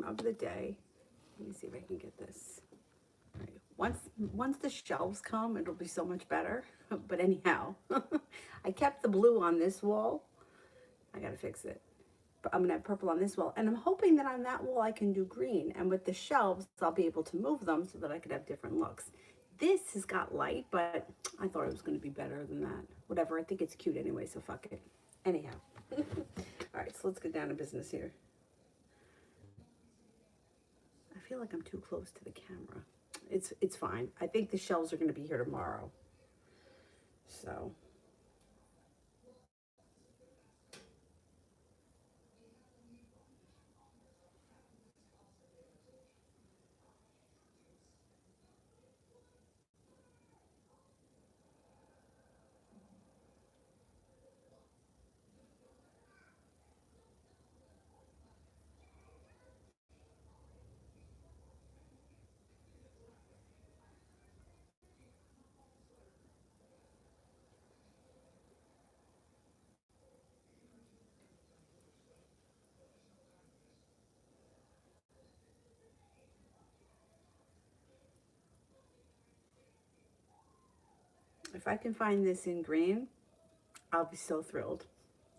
time of the day. Let me see if I can get this. All right. Once the shelves come, it'll be so much better. But anyhow, I kept the blue on this wall. I gotta fix it. But I'm gonna have purple on this wall, and I'm hoping that on that wall I can do green. And with the shelves, I'll be able to move them so that I could have different looks. This has got light, but I thought it was gonna be better than that. Whatever. I think it's cute anyway, so fuck it. Anyhow. All right, so let's get down to business here. I feel like I'm too close to the camera. It's fine. I think the shelves are going to be here tomorrow. So, if I can find this in green, I'll be so thrilled.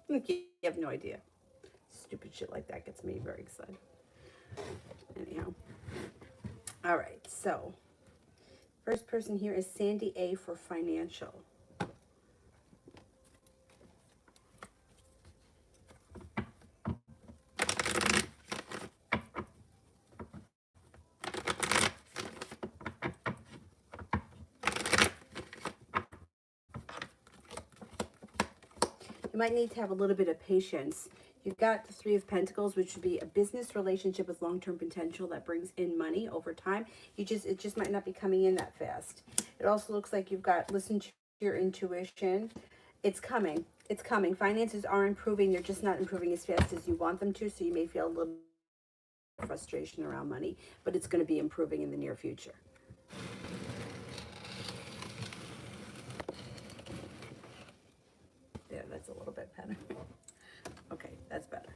You have no idea. Stupid shit like that gets me very excited. Anyhow. All right, so first person here is Sandy A for financial. You might need to have a little bit of patience. You've got the Three of Pentacles, which would be a business relationship with long-term potential that brings in money over time. It just might not be coming in that fast. It also looks like you've got listen to your intuition. It's coming. It's coming. Finances are improving. They're just not improving as fast as you want them to. So you may feel a little frustration around money, but it's going to be improving in the near future. Yeah, that's a little bit better. Okay, that's better.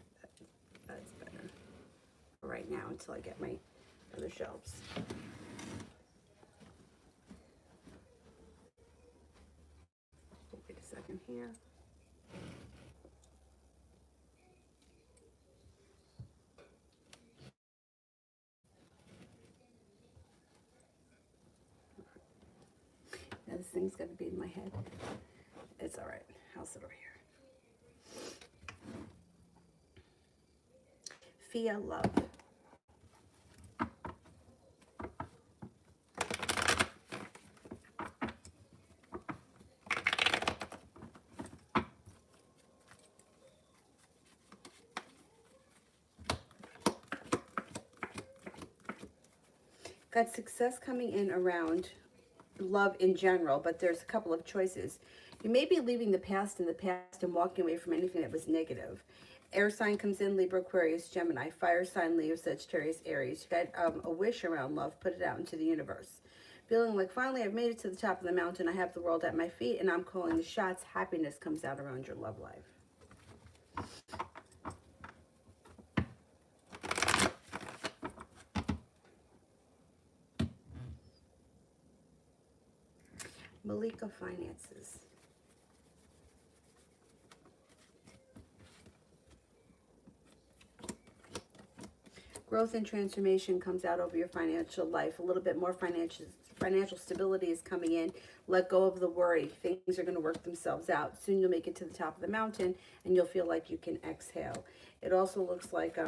That's better. Right now until I get my other shelves. Wait a second here. Now this thing's got to be in my head. It's all right. I'll sit over here. Fia Love. Got success coming in around love in general, but there's a couple of choices. You may be leaving the past in the past and walking away from anything that was negative. Air sign comes in, Libra, Aquarius, Gemini. Fire sign, Leo, Sagittarius, Aries. You got a wish around love. Put it out into the universe. Feeling like finally I've made it to the top of the mountain. I have the world at my feet and I'm calling the shots. Happiness comes out around your love life. Malika Finances. Growth and transformation comes out over your financial life. A little bit more financial stability is coming in. Let go of the worry. Things are going to work themselves out. Soon you'll make it to the top of the mountain and you'll feel like you can exhale. It also looks like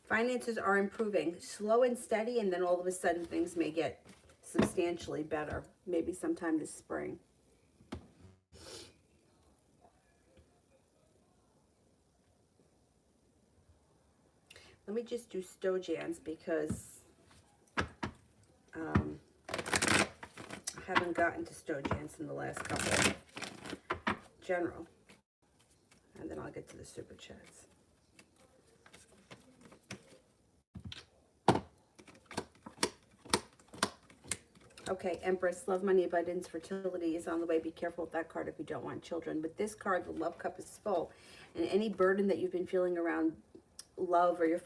finances are improving. Slow and steady, and then all of a sudden things may get substantially better. Maybe sometime this spring. Let me just do Stojans because I haven't gotten to Stojans in the last couple. General. And then I'll get to the Super Chats. Okay, Empress, love, money, abundance, fertility is on the way. Be careful with that card if you don't want children. With this card, the love cup is full. And any burden that you've been feeling around love or your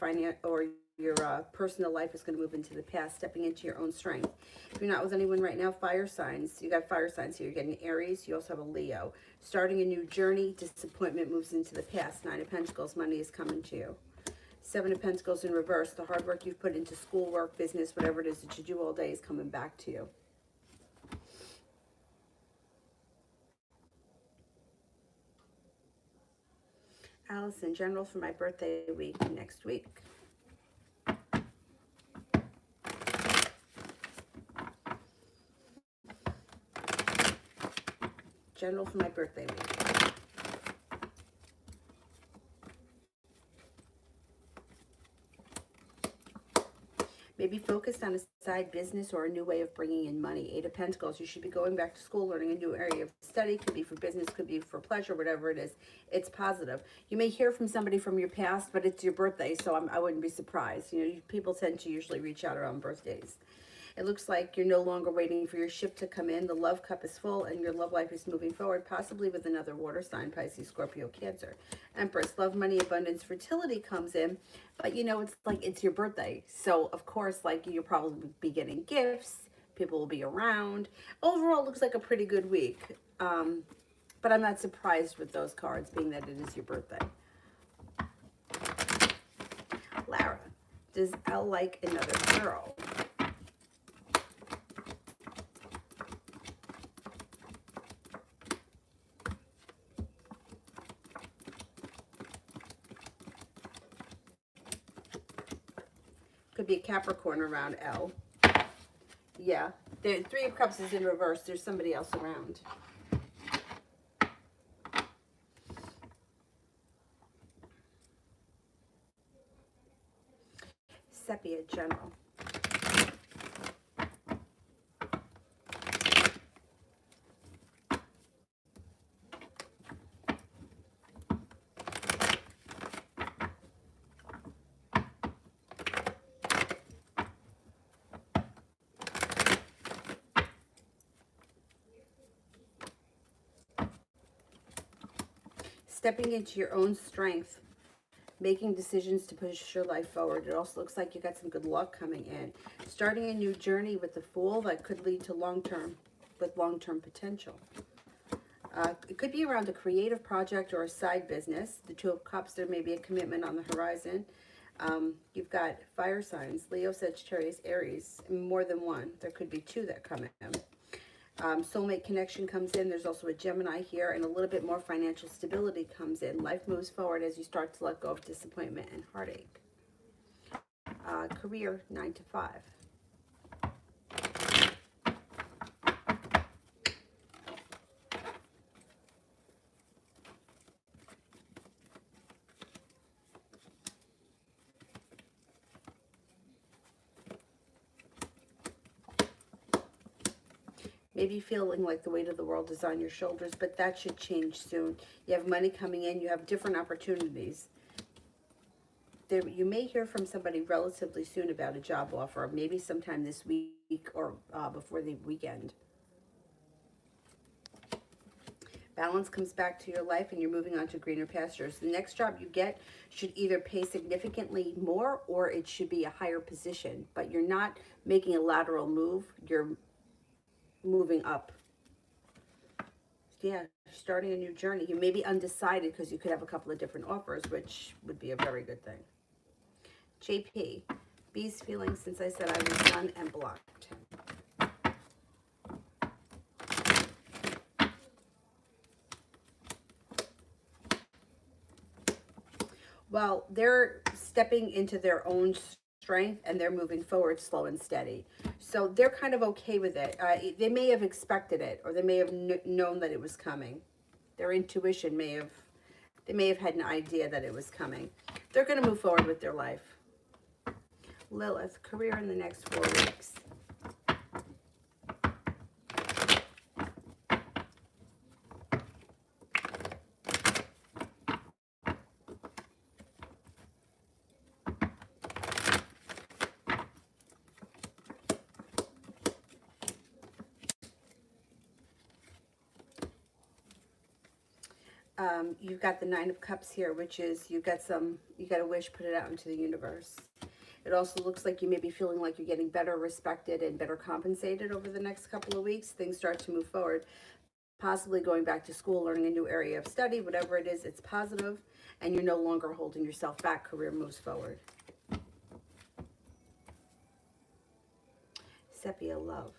your personal life is going to move into the past, stepping into your own strength. If you're not with anyone right now, fire signs. You got fire signs here. You're getting Aries. You also have a Leo. Starting a new journey. Disappointment moves into the past. 9 of Pentacles. Money is coming to you. 7 of Pentacles in reverse. The hard work you've put into school, work, business, whatever it is that you do all day is coming back to you. Alice, in general, for my birthday week next week. General for my birthday week. Maybe focused on a side business or a new way of bringing in money. 8 of Pentacles. You should be going back to school, learning a new area of study. Could be for business, could be for pleasure, whatever it is. It's positive. You may hear from somebody from your past, but it's your birthday, so I wouldn't be surprised. You know, people tend to usually reach out around birthdays. It looks like you're no longer waiting for your ship to come in. The love cup is full and your love life is moving forward, possibly with another water sign, Pisces, Scorpio, Cancer. Empress, love, money, abundance, fertility comes in. But you know, it's like it's your birthday. So, of course, like you'll probably be getting gifts. People will be around. Overall, it looks like a pretty good week. But I'm not surprised with those cards, being that it is your birthday. Lara, does Elle like another girl? Could be a Capricorn around Elle. Yeah, the 3 of Cups is in reverse. There's somebody else around. Sepia, general. Stepping into your own strength, making decisions to push your life forward. It also looks like you got some good luck coming in. Starting a new journey with the Fool that could lead to long-term potential. It could be around a creative project or a side business. The 2 of Cups, there may be a commitment on the horizon. You've got fire signs, Leo, Sagittarius, Aries, more than one. There could be 2 that come in. Soulmate connection comes in. There's also a Gemini here, and a little bit more financial stability comes in. Life moves forward as you start to let go of disappointment and heartache. Career, 9 to 5. Maybe feeling like the weight of the world is on your shoulders, but that should change soon. You have money coming in. You have different opportunities. You may hear from somebody relatively soon about a job offer, maybe sometime this week or before the weekend. Balance comes back to your life and you're moving on to greener pastures. The next job you get should either pay significantly more or it should be a higher position, but you're not making a lateral move. You're moving up. Yeah, starting a new journey. You may be undecided because you could have a couple of different offers, which would be a very good thing. JP, B's feelings since I said I was done and blocked him. Well, they're stepping into their own strength and they're moving forward slow and steady. So they're kind of okay with it. They may have expected it, or they may have known that it was coming. Their intuition they may have had an idea that it was coming. They're going to move forward with their life. Lilith, career in the next 4 weeks. You've got the 9 of Cups here, which is you got a wish, put it out into the universe. It also looks like you may be feeling like you're getting better respected and better compensated over the next couple of weeks. Things start to move forward, possibly going back to school, learning a new area of study, whatever it is, it's positive, and you're no longer holding yourself back. Career moves forward. Sepia love.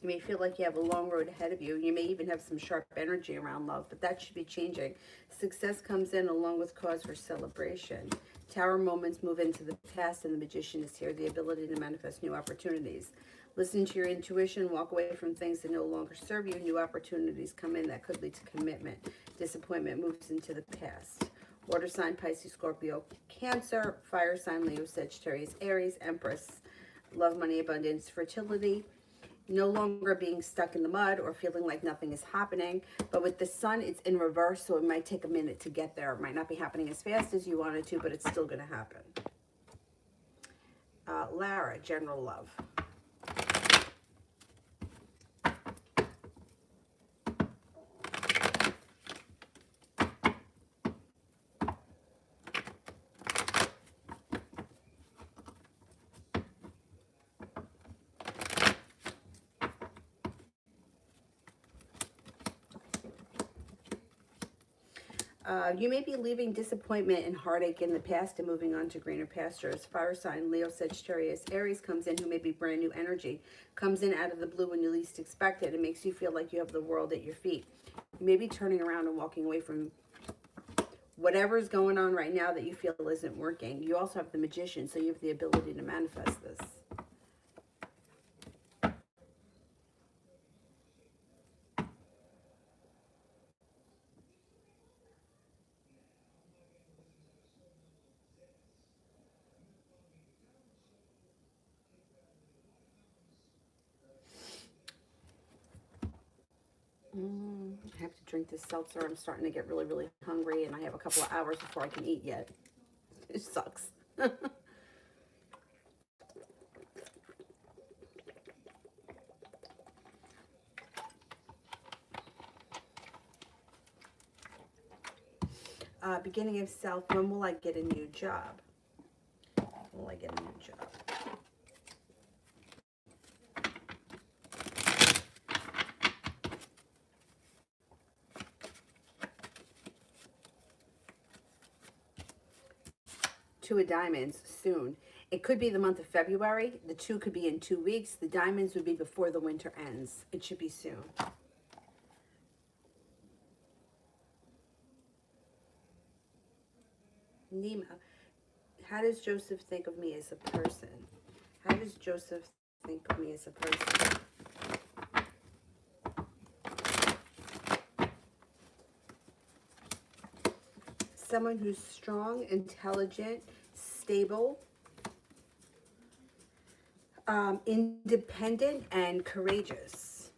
You may feel like you have a long road ahead of you. You may even have some sharp energy around love, but that should be changing. Success comes in along with cause for celebration. Tower moments move into the past, and the magician is here, the ability to manifest new opportunities. Listen to your intuition, walk away from things that no longer serve you. New opportunities come in that could lead to commitment. Disappointment moves into the past. Water sign, Pisces, Scorpio, Cancer, fire sign, Leo, Sagittarius, Aries, Empress. Love, money, abundance, fertility. No longer being stuck in the mud or feeling like nothing is happening. But with the sun, it's in reverse, so it might take a minute to get there. It might not be happening as fast as you want it to, but it's still going to happen. Lara, general love. You may be leaving disappointment and heartache in the past and moving on to greener pastures. Fire sign, Leo, Sagittarius, Aries comes in, who may be brand new energy. Comes in out of the blue when you least expect it. It makes you feel like you have the world at your feet. You may be turning around and walking away from whatever's going on right now that you feel isn't working. You also have the magician, so you have the ability to manifest this. I have to drink this seltzer. I'm starting to get really, really hungry, and I have a couple of hours before I can eat yet. It sucks. Beginning of South, when will I get a new job? When will I get a new job? Two of Diamonds, soon. It could be the month of February. The two could be in 2 weeks. The Diamonds would be before the winter ends. It should be soon. Nima, how does Joseph think of me as a person? How does Joseph think of me as a person? Someone who's strong, intelligent, stable, independent, and courageous.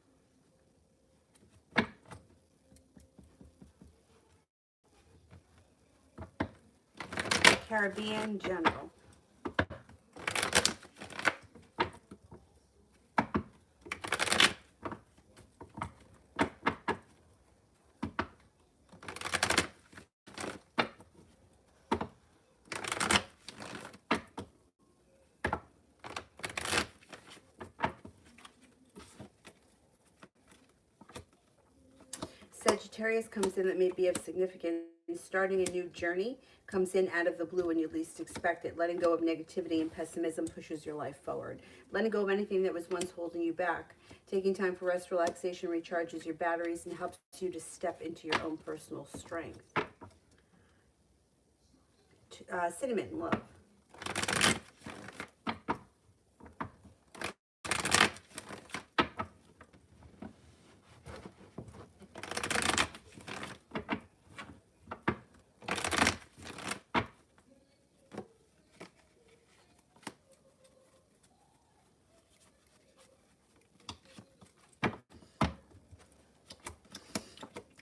Caribbean general. Sagittarius comes in that may be of significance. Starting a new journey comes in out of the blue when you least expect it. Letting go of negativity and pessimism pushes your life forward. Letting go of anything that was once holding you back. Taking time for rest, relaxation recharges your batteries and helps you to step into your own personal strength. Cinnamon, love.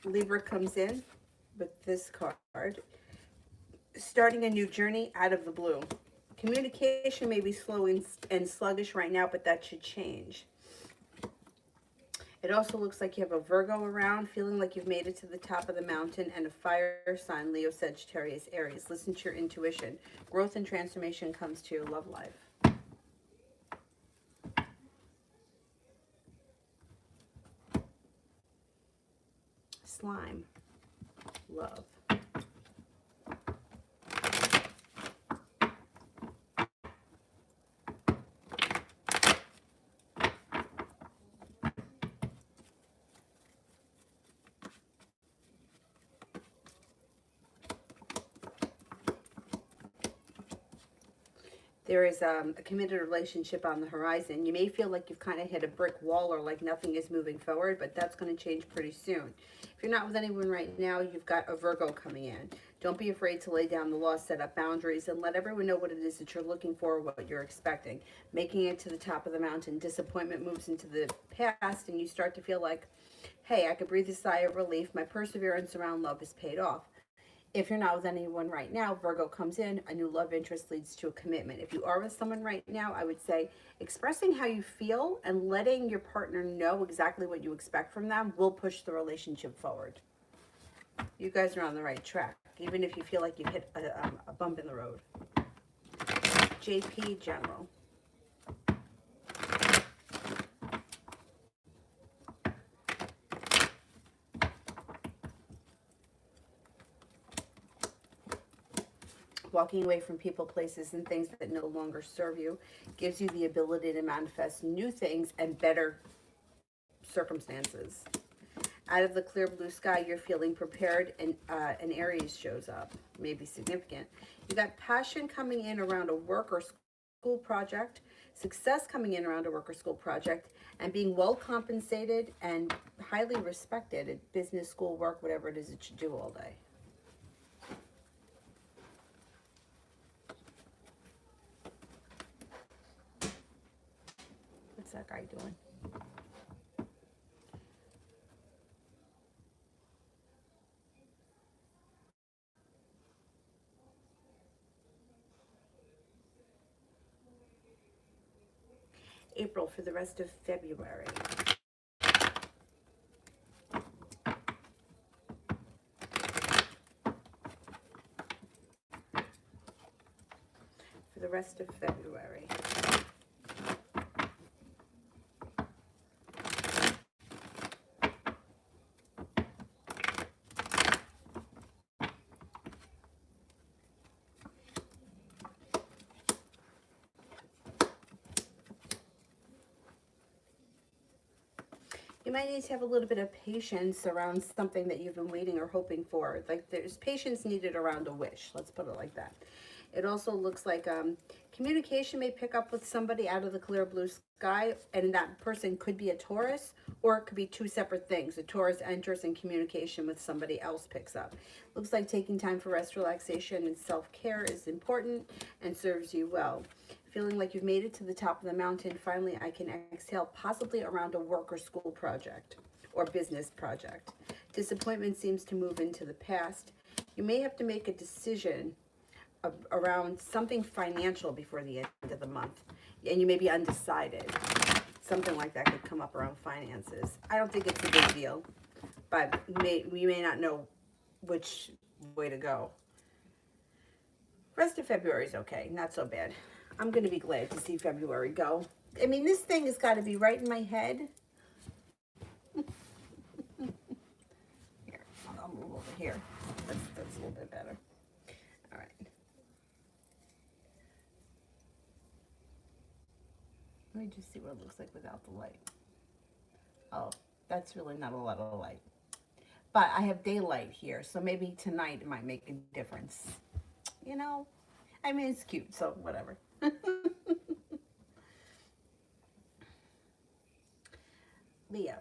Libra comes in with this card. Starting a new journey out of the blue. Communication may be slow and sluggish right now, but that should change. It also looks like you have a Virgo around, feeling like you've made it to the top of the mountain, and a fire sign, Leo, Sagittarius, Aries. Listen to your intuition. Growth and transformation comes to your love life. Slime. Love. There is a committed relationship on the horizon. You may feel like you've kind of hit a brick wall or like nothing is moving forward, but that's going to change pretty soon. If you're not with anyone right now, you've got a Virgo coming in. Don't be afraid to lay down the law, set up boundaries, and let everyone know what it is that you're looking for, what you're expecting. Making it to the top of the mountain, disappointment moves into the past, and you start to feel like, hey, I could breathe a sigh of relief. My perseverance around love is paid off. If you're not with anyone right now, Virgo comes in, a new love interest leads to a commitment. If you are with someone right now, I would say expressing how you feel and letting your partner know exactly what you expect from them will push the relationship forward. You guys are on the right track, even if you feel like you hit a bump in the road. JP General. Walking away from people, places, and things that no longer serve you gives you the ability to manifest new things and better circumstances. Out of the clear blue sky, you're feeling prepared, and an Aries shows up, maybe significant. You got passion coming in around a work or school project, success coming in around a work or school project, and being well compensated and highly respected at business, school, work, whatever it is that you do all day. What's that guy doing? April for the rest of February. For the rest of February. You might need to have a little bit of patience around something that you've been waiting or hoping for. Like there's patience needed around a wish. Let's put it like that. It also looks like communication may pick up with somebody out of the clear blue sky, and that person could be a Taurus, or it could be two separate things. A Taurus enters and communication with somebody else picks up. Looks like taking time for rest, relaxation, and self-care is important and serves you well. Feeling like you've made it to the top of the mountain, finally I can exhale, possibly around a work or school project or business project. Disappointment seems to move into the past. You may have to make a decision around something financial before the end of the month, and you may be undecided. Something like that could come up around finances. I don't think it's a big deal, but we may not know which way to go. Rest of February is okay, not so bad. I'm going to be glad to see February go. I mean, this thing has got to be right in my head. Here, I'll move over here. That's a little bit better. All right. Let me just see what it looks like without the light. Oh, that's really not a lot of light. But I have daylight here, so maybe tonight it might make a difference. You know? I mean, it's cute, so whatever. Leo,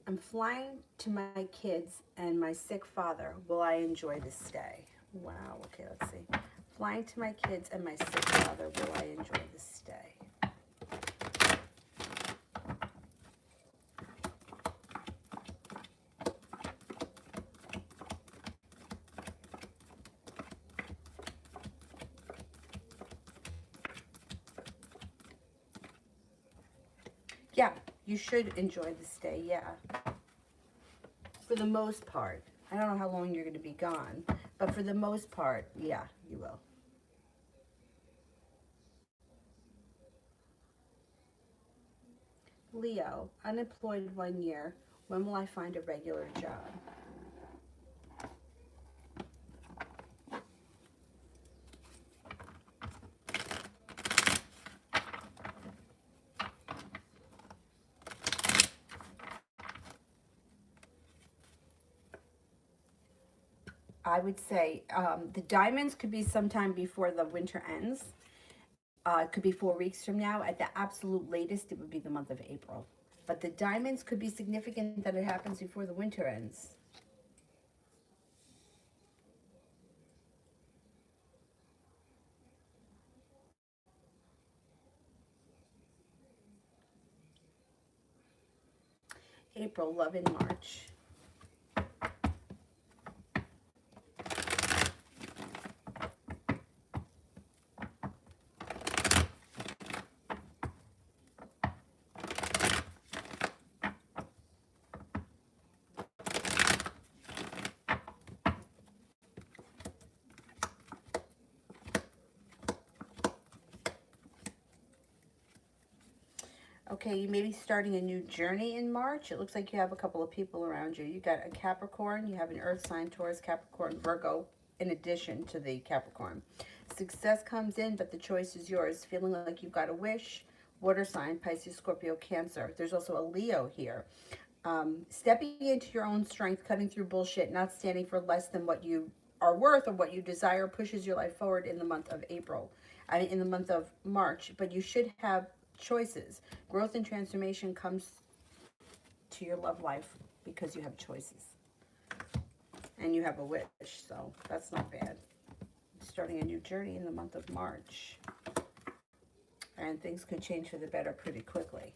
I'm flying to my kids and my sick father. Will I enjoy this stay? Wow, okay, let's see. Flying to my kids and my sick father. Will I enjoy this stay? Yeah, you should enjoy the stay, yeah. For the most part. I don't know how long you're going to be gone, but for the most part, yeah, you will. Leo, unemployed 1 year. When will I find a regular job? I would say the diamonds could be sometime before the winter ends. It could be 4 weeks from now. At the absolute latest, it would be the month of April. But the diamonds could be significant that it happens before the winter ends. April, love in March. Okay, you may be starting a new journey in March. It looks like you have a couple of people around you. You got a Capricorn, you have an Earth sign, Taurus, Capricorn, Virgo, in addition to the Capricorn. Success comes in, but the choice is yours. Feeling like you've got a wish. Water sign, Pisces, Scorpio, Cancer. There's also a Leo here. Stepping into your own strength, cutting through bullshit, not standing for less than what you are worth or what you desire pushes your life forward in the month of April. I mean, in the month of March. But you should have choices. Growth and transformation comes to your love life because you have choices. And you have a wish, so that's not bad. Starting a new journey in the month of March. And things could change for the better pretty quickly.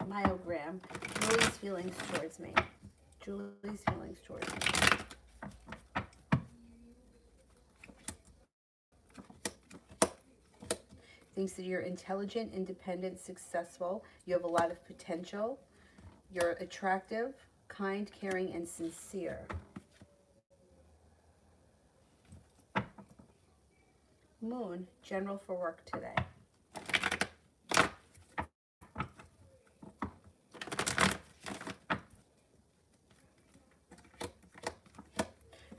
Myogram, Julie's feelings towards me. Julie's feelings towards me. Thinks that you're intelligent, independent, successful. You have a lot of potential. You're attractive, kind, caring, and sincere. Moon, general for work today.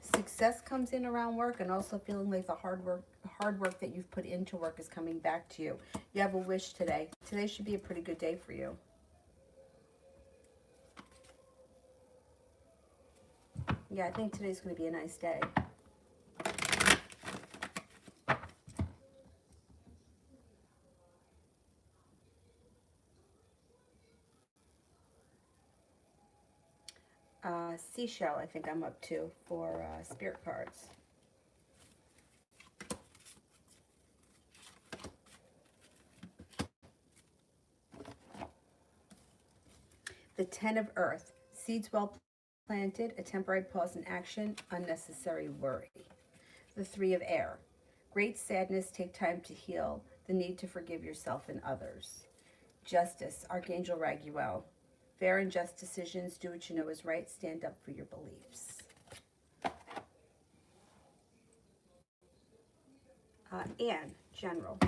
Success comes in around work, and also feeling like the hard work that you've put into work is coming back to you. You have a wish today. Today should be a pretty good day for you. Yeah, I think today's going to be a nice day. Seashell, I think I'm up to for spirit cards. The Ten of Earth, seeds well planted, a temporary pause in action, unnecessary worry. The Three of Air, great sadness, take time to heal, the need to forgive yourself and others. Justice, Archangel Raguel, fair and just decisions, do what you know is right, stand up for your beliefs. Anne, General.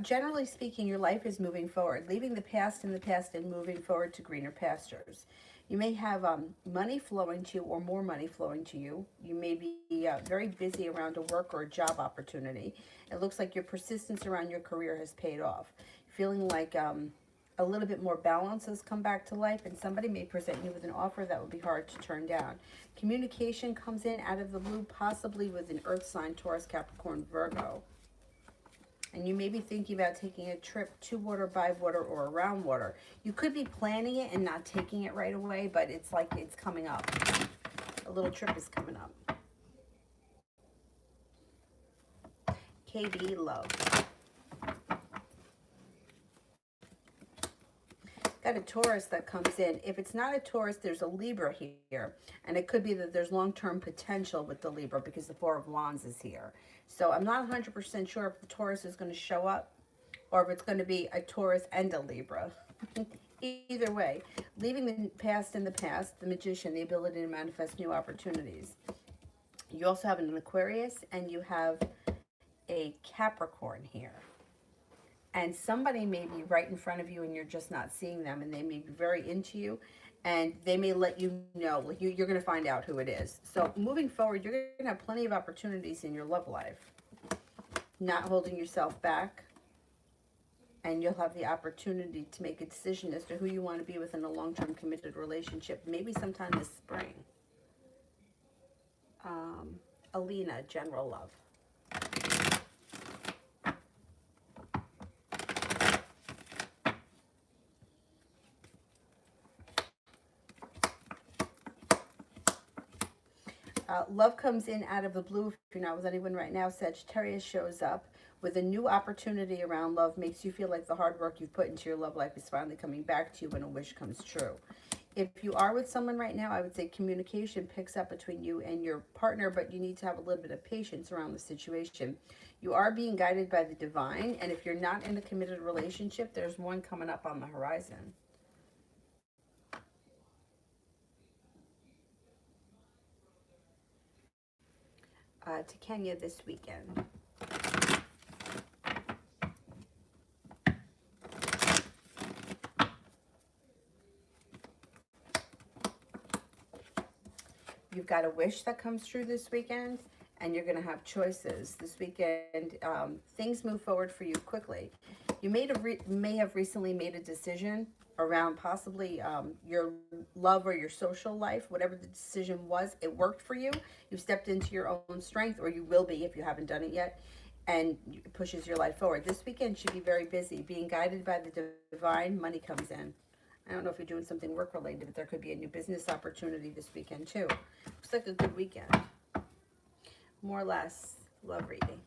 Generally speaking, your life is moving forward, leaving the past in the past and moving forward to greener pastures. You may have money flowing to you or more money flowing to you. You may be very busy around a work or a job opportunity. It looks like your persistence around your career has paid off. Feeling like a little bit more balance has come back to life, and somebody may present you with an offer that would be hard to turn down. Communication comes in out of the blue, possibly with an earth sign, Taurus, Capricorn, Virgo. And you may be thinking about taking a trip to water, by water, or around water. You could be planning it and not taking it right away, but it's like it's coming up. A little trip is coming up. Katie, love. Got a Taurus that comes in. If it's not a Taurus, there's a Libra here. And it could be that there's long-term potential with the Libra because the Four of Wands is here. So I'm not 100% sure if the Taurus is going to show up or if it's going to be a Taurus and a Libra. Either way, leaving the past in the past, the Magician, the ability to manifest new opportunities. You also have an Aquarius and you have a Capricorn here. And somebody may be right in front of you and you're just not seeing them, and they may be very into you, and they may let you know, like you're going to find out who it is. So moving forward, you're going to have plenty of opportunities in your love life, not holding yourself back, and you'll have the opportunity to make a decision as to who you want to be within a long-term committed relationship, maybe sometime this spring. Alina, general love. Love comes in out of the blue. If you're not with anyone right now, Sagittarius shows up with a new opportunity around love, makes you feel like the hard work you've put into your love life is finally coming back to you when a wish comes true. If you are with someone right now, I would say communication picks up between you and your partner, but you need to have a little bit of patience around the situation. You are being guided by the divine, and if you're not in a committed relationship, there's one coming up on the horizon. To Kenya this weekend. You've got a wish that comes true this weekend, and you're going to have choices. This weekend, things move forward for you quickly. You may have recently made a decision around possibly your love or your social life. Whatever the decision was, it worked for you. You stepped into your own strength, or you will be if you haven't done it yet, and it pushes your life forward. This weekend should be very busy. Being guided by the divine, money comes in. I don't know if you're doing something work-related, but there could be a new business opportunity this weekend, too. Looks like a good weekend. More or less, love reading.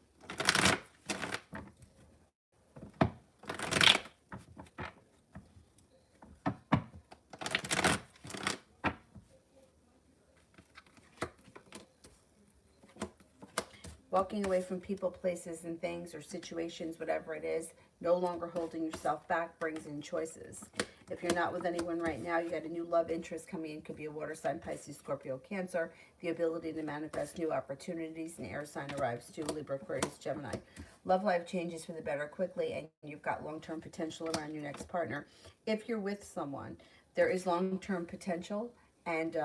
Walking away from people, places, and things, or situations, whatever it is, no longer holding yourself back brings in choices. If you're not with anyone right now, you got a new love interest coming in. Could be a water sign, Pisces, Scorpio, Cancer. The ability to manifest new opportunities. An air sign arrives too, Libra, Aquarius, Gemini. Love life changes for the better quickly, and you've got long-term potential around your next partner. If you're with someone, there is long-term potential and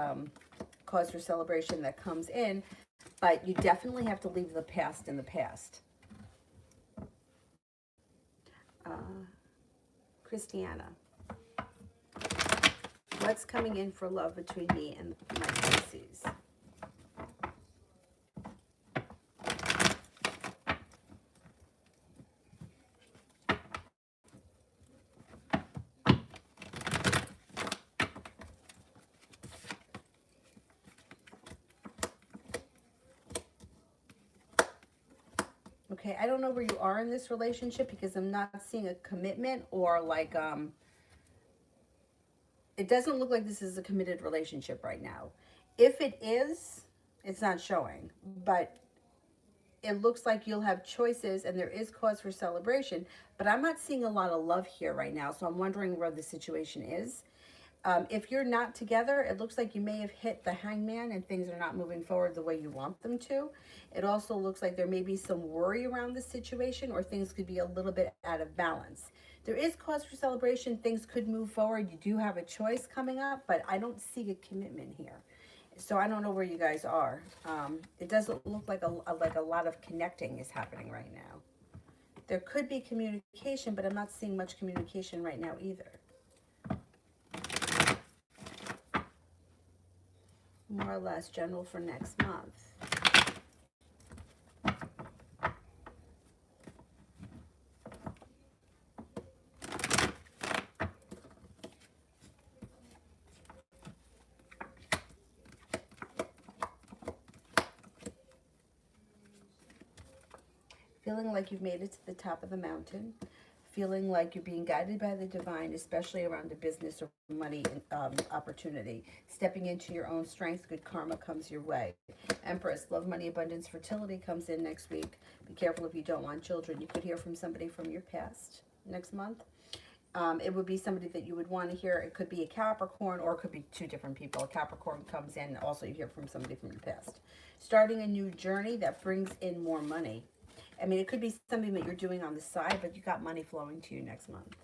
cause for celebration that comes in, but you definitely have to leave the past in the past. Christiana. What's coming in for love between me and my Pisces? Okay, I don't know where you are in this relationship because I'm not seeing a commitment or like, it doesn't look like this is a committed relationship right now. If it is, it's not showing, but it looks like you'll have choices and there is cause for celebration, but I'm not seeing a lot of love here right now. So I'm wondering where the situation is. If you're not together, it looks like you may have hit the hangman and things are not moving forward the way you want them to. It also looks like there may be some worry around the situation, or things could be a little bit out of balance. There is cause for celebration. Things could move forward. You do have a choice coming up, but I don't see a commitment here. So I don't know where you guys are. It doesn't look like a lot of connecting is happening right now. There could be communication, but I'm not seeing much communication right now either. More or less general for next month. feeling like you've made it to the top of the mountain, feeling like you're being guided by the divine, especially around a business or money opportunity. Stepping into your own strength, good karma comes your way. Empress, love, money, abundance, fertility comes in next week. Be careful if you don't want children. You could hear from somebody from your past next month. It would be somebody that you would want to hear. It could be a Capricorn, or it could be two different people. A Capricorn comes in, also you hear from somebody from your past. Starting a new journey that brings in more money. I mean, it could be something that you're doing on the side, but you got money flowing to you next month.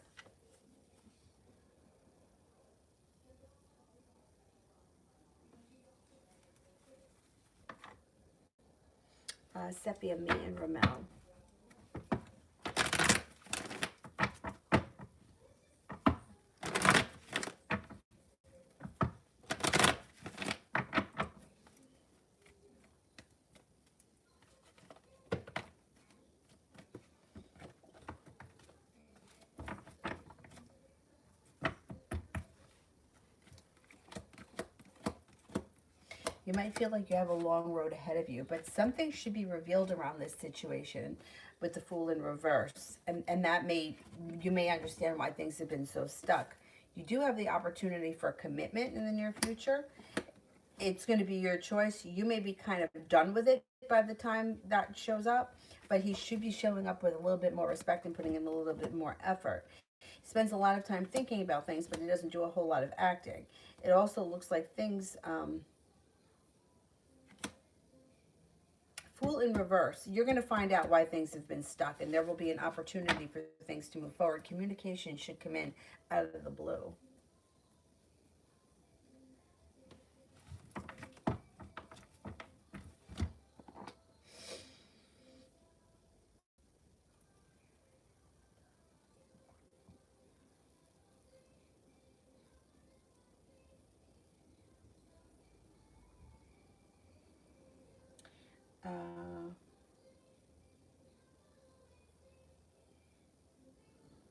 Sepia, me, and Ramel. You might feel like you have a long road ahead of you, but something should be revealed around this situation with the Fool in reverse. And that you may understand why things have been so stuck. You do have the opportunity for commitment in the near future. It's going to be your choice. You may be kind of done with it by the time that shows up, but he should be showing up with a little bit more respect and putting in a little bit more effort. He spends a lot of time thinking about things, but he doesn't do a whole lot of acting. It also looks like things... Fool in reverse, you're going to find out why things have been stuck, and there will be an opportunity for things to move forward. Communication should come in out of the blue.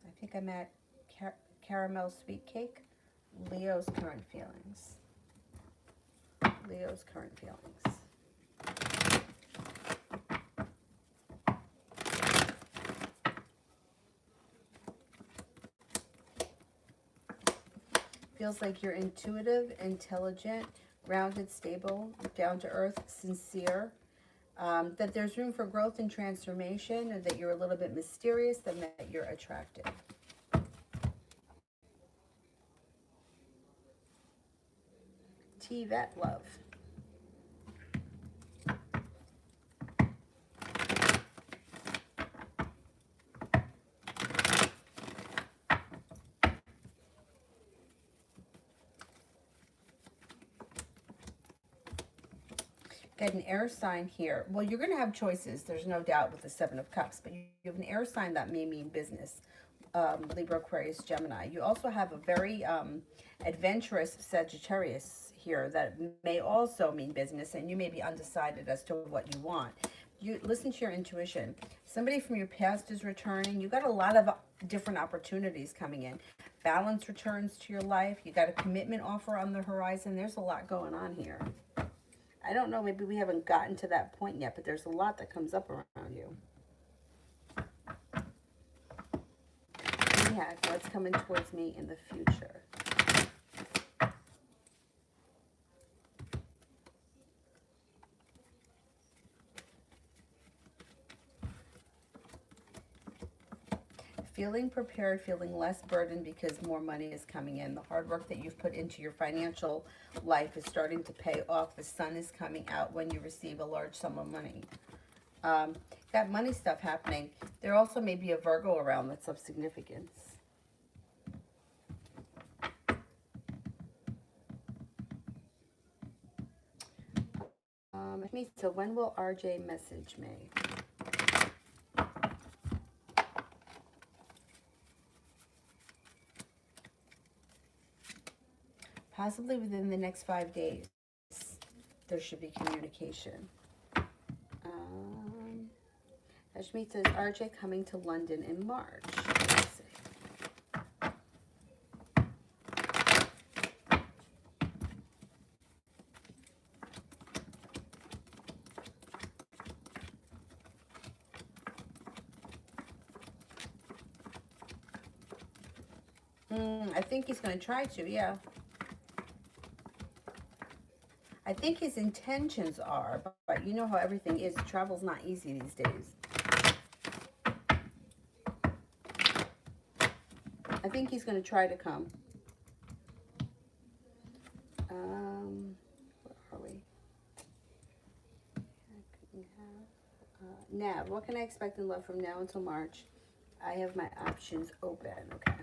I think I'm at Caramel Sweet Cake. Leo's current feelings. Leo's current feelings. Feels like you're intuitive, intelligent, grounded, stable, down to earth, sincere. That there's room for growth and transformation, and that you're a little bit mysterious, and that you're attractive. T-Vet love. Got an air sign here. Well, you're going to have choices. There's no doubt with the Seven of Cups, but you have an air sign that may mean business. Libra, Aquarius, Gemini. You also have a very adventurous Sagittarius here that may also mean business, and you may be undecided as to what you want. You listen to your intuition. Somebody from your past is returning. You got a lot of different opportunities coming in. Balance returns to your life. You got a commitment offer on the horizon. There's a lot going on here. I don't know, maybe we haven't gotten to that point yet, but there's a lot that comes up around you. Yeah, what's coming towards me in the future? Feeling prepared, feeling less burdened because more money is coming in. The hard work that you've put into your financial life is starting to pay off. The sun is coming out when you receive a large sum of money. Got money stuff happening. There also may be a Virgo around that's of significance. So when will RJ message me? Possibly within the next 5 days, there should be communication. Ashmeet says, RJ coming to London in March. Let's see. I think he's going to try to, yeah. I think his intentions are, but you know how everything is. Travel's not easy these days. I think he's going to try to come. Where are we? Nav, what can I expect in love from now until March? I have my options open. Okay.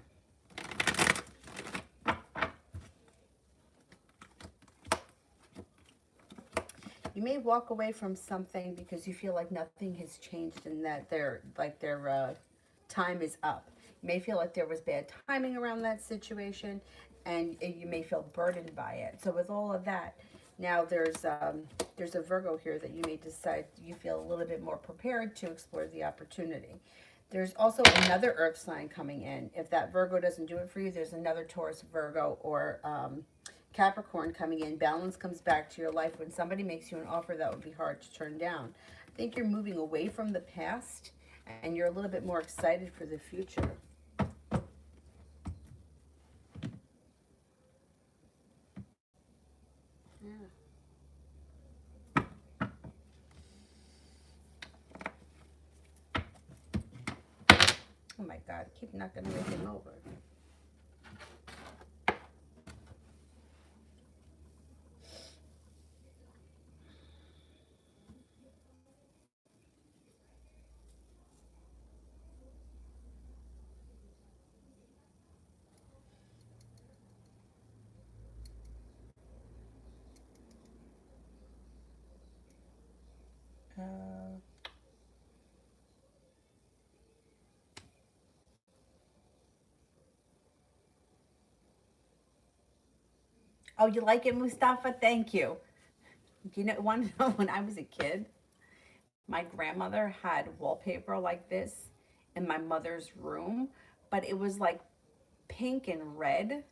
You may walk away from something because you feel like nothing has changed and that their time is up. You may feel like there was bad timing around that situation, and you may feel burdened by it. So with all of that, now there's a Virgo here that you may decide you feel a little bit more prepared to explore the opportunity. There's also another earth sign coming in. If that Virgo doesn't do it for you, there's another Taurus, Virgo, or Capricorn coming in. Balance comes back to your life when somebody makes you an offer that would be hard to turn down. I think you're moving away from the past and you're a little bit more excited for the future. Yeah. Oh my God, I keep knocking everything over. Oh, you like it, Mustafa? Thank you. You know, when I was a kid, my grandmother had wallpaper like this in my mother's room, but it was like pink and red.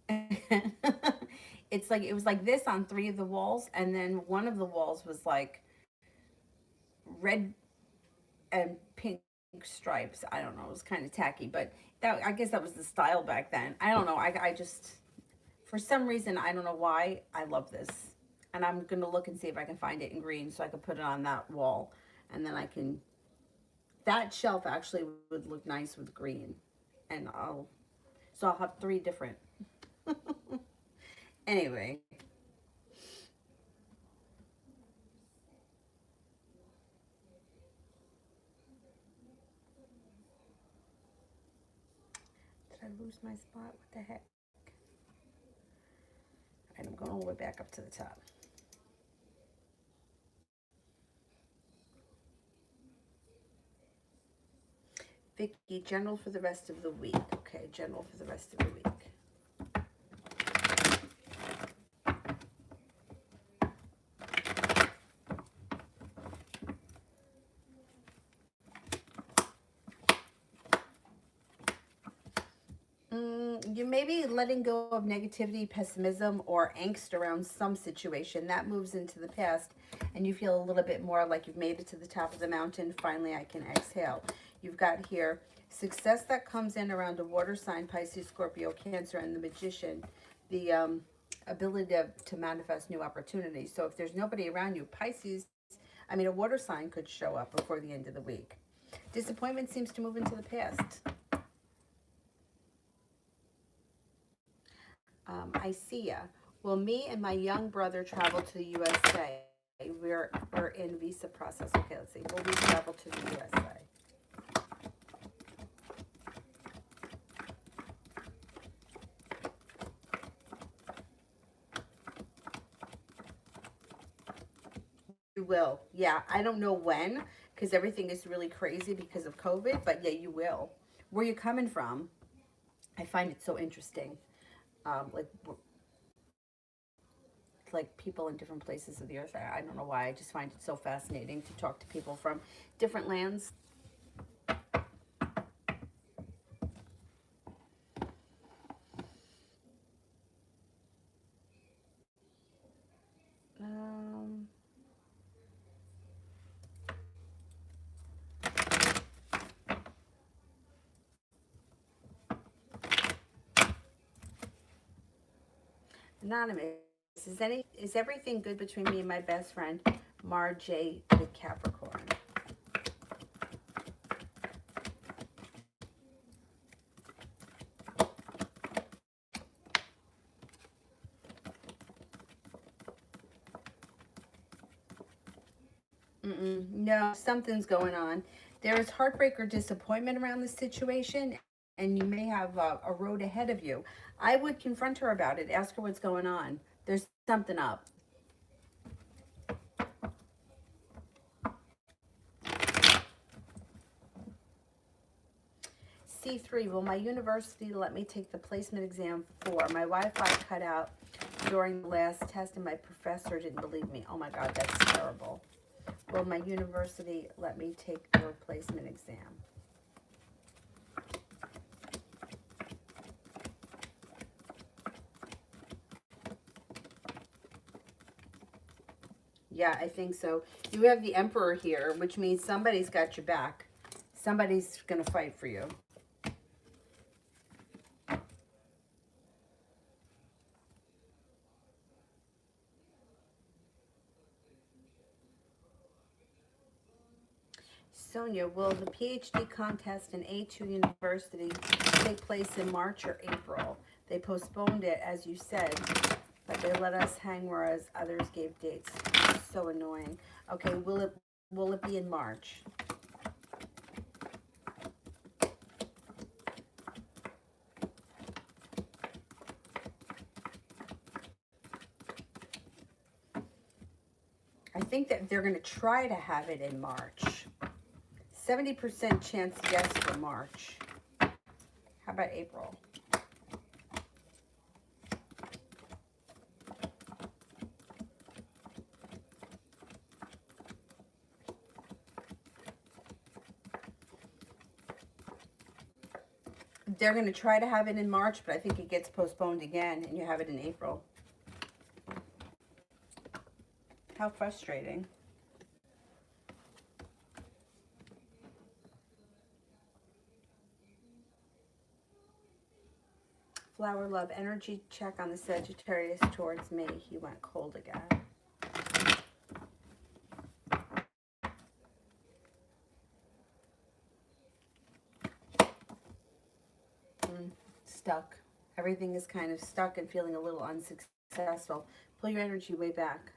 It's like it was like this on three of the walls, and then one of the walls was like red and pink stripes. I don't know. It was kind of tacky, but that I guess that was the style back then. I don't know. I just for some reason I don't know why I love this, and I'm gonna look and see if I can find it in green so I can put it on that wall, and then I can. That shelf actually would look nice with green, and I'll have three different. Anyway. Did I lose my spot? What the heck? And I'm going all the way back up to the top. Vicky, general for the rest of the week. Okay, general for the rest of the week. You may be letting go of negativity, pessimism, or angst around some situation. That moves into the past, and you feel a little bit more like you've made it to the top of the mountain. Finally, I can exhale. You've got here success that comes in around a water sign, Pisces, Scorpio, Cancer, and the Magician. The ability to manifest new opportunities. So if there's nobody around you, Pisces, a water sign could show up before the end of the week. Disappointment seems to move into the past. I see ya. Will me and my young brother travel to the USA? We're in visa process. Okay, let's see. Will we travel to the USA? You will. Yeah, I don't know when because everything is really crazy because of COVID, but yeah, you will. Where you coming from? I find it so interesting. Like people in different places of the earth. I don't know why. I just find it so fascinating to talk to people from different lands. Um, Anonymous, is everything good between me and my best friend, Marjay the Capricorn? No, something's going on. There is heartbreak or disappointment around the situation, and you may have a road ahead of you. I would confront her about it, ask her what's going on. There's something up. C3, will my university let me take the placement exam for my Wi-Fi cut out during the last test and my professor didn't believe me? Oh my God, that's terrible. Will my university let me take the replacement exam? Yeah, I think so. You have the Emperor here, which means somebody's got your back. Somebody's going to fight for you. Sonia, will the PhD contest in A2 University take place in March or April? They postponed it, as you said, but they let us hang, whereas others gave dates. So annoying. Okay, will it be in March? I think that they're going to try to have it in March. 70% chance yes for March. How about April? They're going to try to have it in March, but I think it gets postponed again and you have it in April. How frustrating. Flower Love, energy check on the Sagittarius towards me. He went cold again. Stuck. Everything is kind of stuck and feeling a little unsuccessful. Pull your energy way back.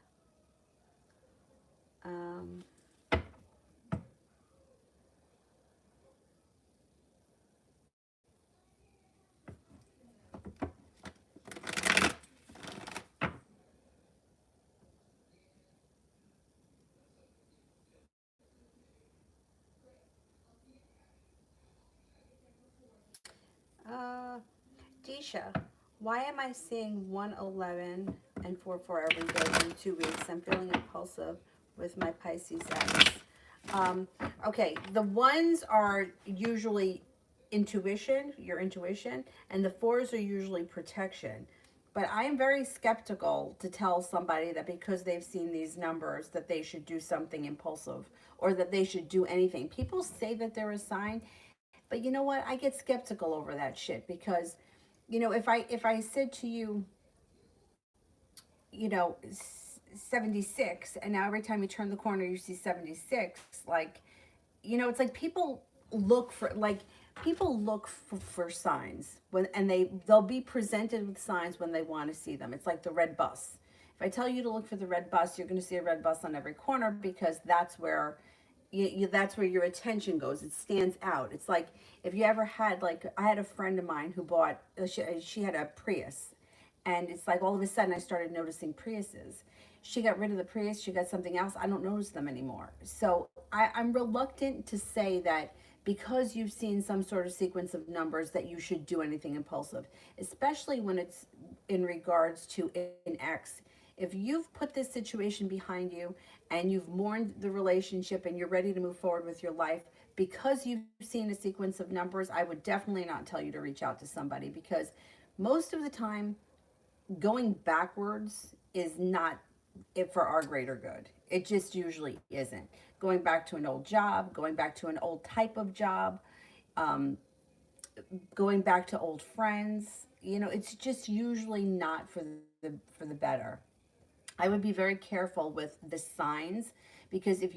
Disha, why am I seeing 111 and 44 every day in 2 weeks? I'm feeling impulsive with my Pisces ex. Okay, the ones are usually intuition, your intuition, and the fours are usually protection. But I am very skeptical to tell somebody that because they've seen these numbers that they should do something impulsive or that they should do anything. People say that they're a sign, but you know what? I get skeptical over that shit because, you know, if I said to you, you know, 76, and now every time you turn the corner you see 76, like, you know, it's like people look for signs when, and they'll be presented with signs when they want to see them. It's like the red bus. If I tell you to look for the red bus, you're going to see a red bus on every corner because that's where that's where your attention goes. It stands out. It's like if you ever had, like, I had a friend of mine who bought she had a Prius, and it's like all of a sudden I started noticing Priuses. She got rid of the Prius, she got something else. I don't notice them anymore. So I'm reluctant to say that because you've seen some sort of sequence of numbers that you should do anything impulsive, especially when it's in regards to an ex. If you've put this situation behind you and you've mourned the relationship and you're ready to move forward with your life, because you've seen a sequence of numbers, I would definitely not tell you to reach out to somebody, because most of the time going backwards is not it for our greater good. It just usually isn't. Going back to an old job, going back to an old type of job, going back to old friends. You know, it's just usually not for the better. I would be very careful with the signs, because if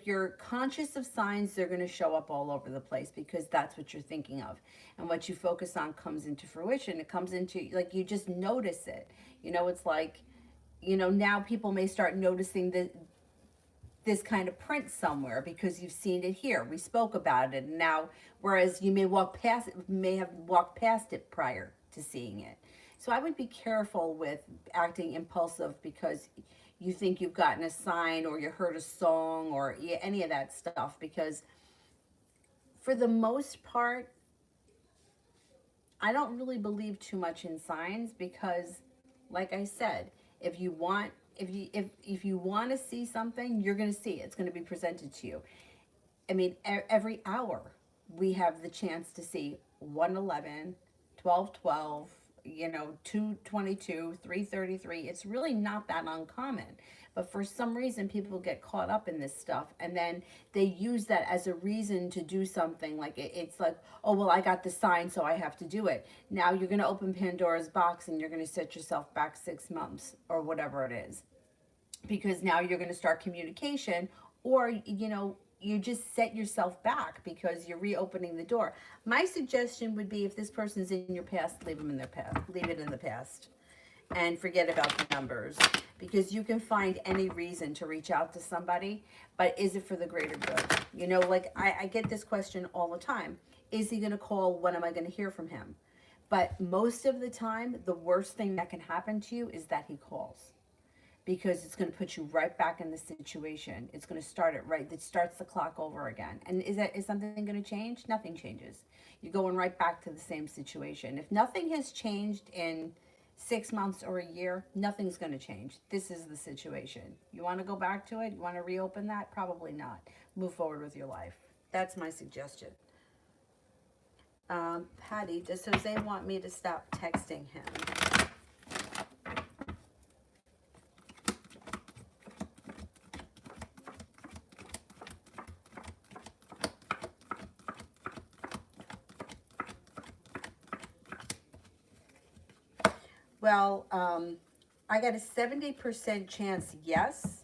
you're conscious of signs, they're going to show up all over the place, because that's what you're thinking of, and what you focus on comes into fruition. It comes into, like, you just notice it. You know, it's like, you know, now people may start noticing this kind of print somewhere because you've seen it here. We spoke about it, and now, whereas you may have walked past it prior to seeing it. So I would be careful with acting impulsive because you think you've gotten a sign, or you heard a song, or any of that stuff, because for the most part, I don't really believe too much in signs, because like I said, if you want to see something, you're going to see it. It's going to be presented to you. I mean, every hour we have the chance to see 111, 1212, you know, 222, 333. It's really not that uncommon. But for some reason, people get caught up in this stuff, and then they use that as a reason to do something. Like it's like, oh, well, I got the sign, so I have to do it. Now you're going to open Pandora's box, and you're going to set yourself back 6 months or whatever it is, because now you're going to start communication, or, you know, you just set yourself back because you're reopening the door. My suggestion would be, if this person's in your past, leave them in their past, leave it in the past, and forget about the numbers, because you can find any reason to reach out to somebody, but is it for the greater good? You know, like I get this question all the time. Is he going to call? When am I going to hear from him? But most of the time, the worst thing that can happen to you is that he calls, because it's going to put you right back in the situation. It's going to start it right. It starts the clock over again. And is something going to change? Nothing changes. You're going right back to the same situation. If nothing has changed in 6 months or a year, nothing's going to change. This is the situation. You want to go back to it? You want to reopen that? Probably not. Move forward with your life. That's my suggestion. Patty, does Jose want me to stop texting him? Well, I got a 70% chance yes.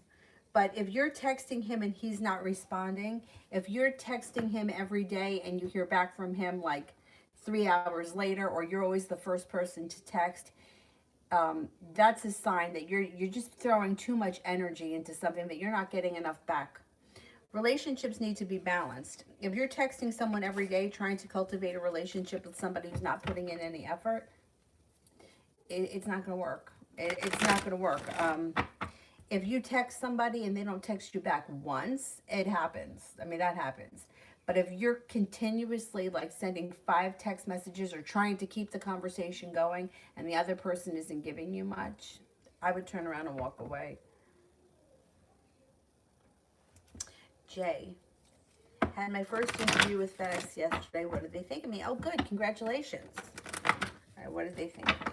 But if you're texting him and he's not responding, if you're texting him every day and you hear back from him like 3 hours later, or you're always the first person to text, that's a sign that you're just throwing too much energy into something that you're not getting enough back. Relationships need to be balanced. If you're texting someone every day trying to cultivate a relationship with somebody who's not putting in any effort, it's not going to work. It's not going to work. If you text somebody and they don't text you back once, it happens. I mean, that happens. But if you're continuously like sending 5 text messages or trying to keep the conversation going, and the other person isn't giving you much, I would turn around and walk away. Jay, had my first interview with FedEx yesterday. What did they think of me? Oh, good. Congratulations. All right, what did they think of me?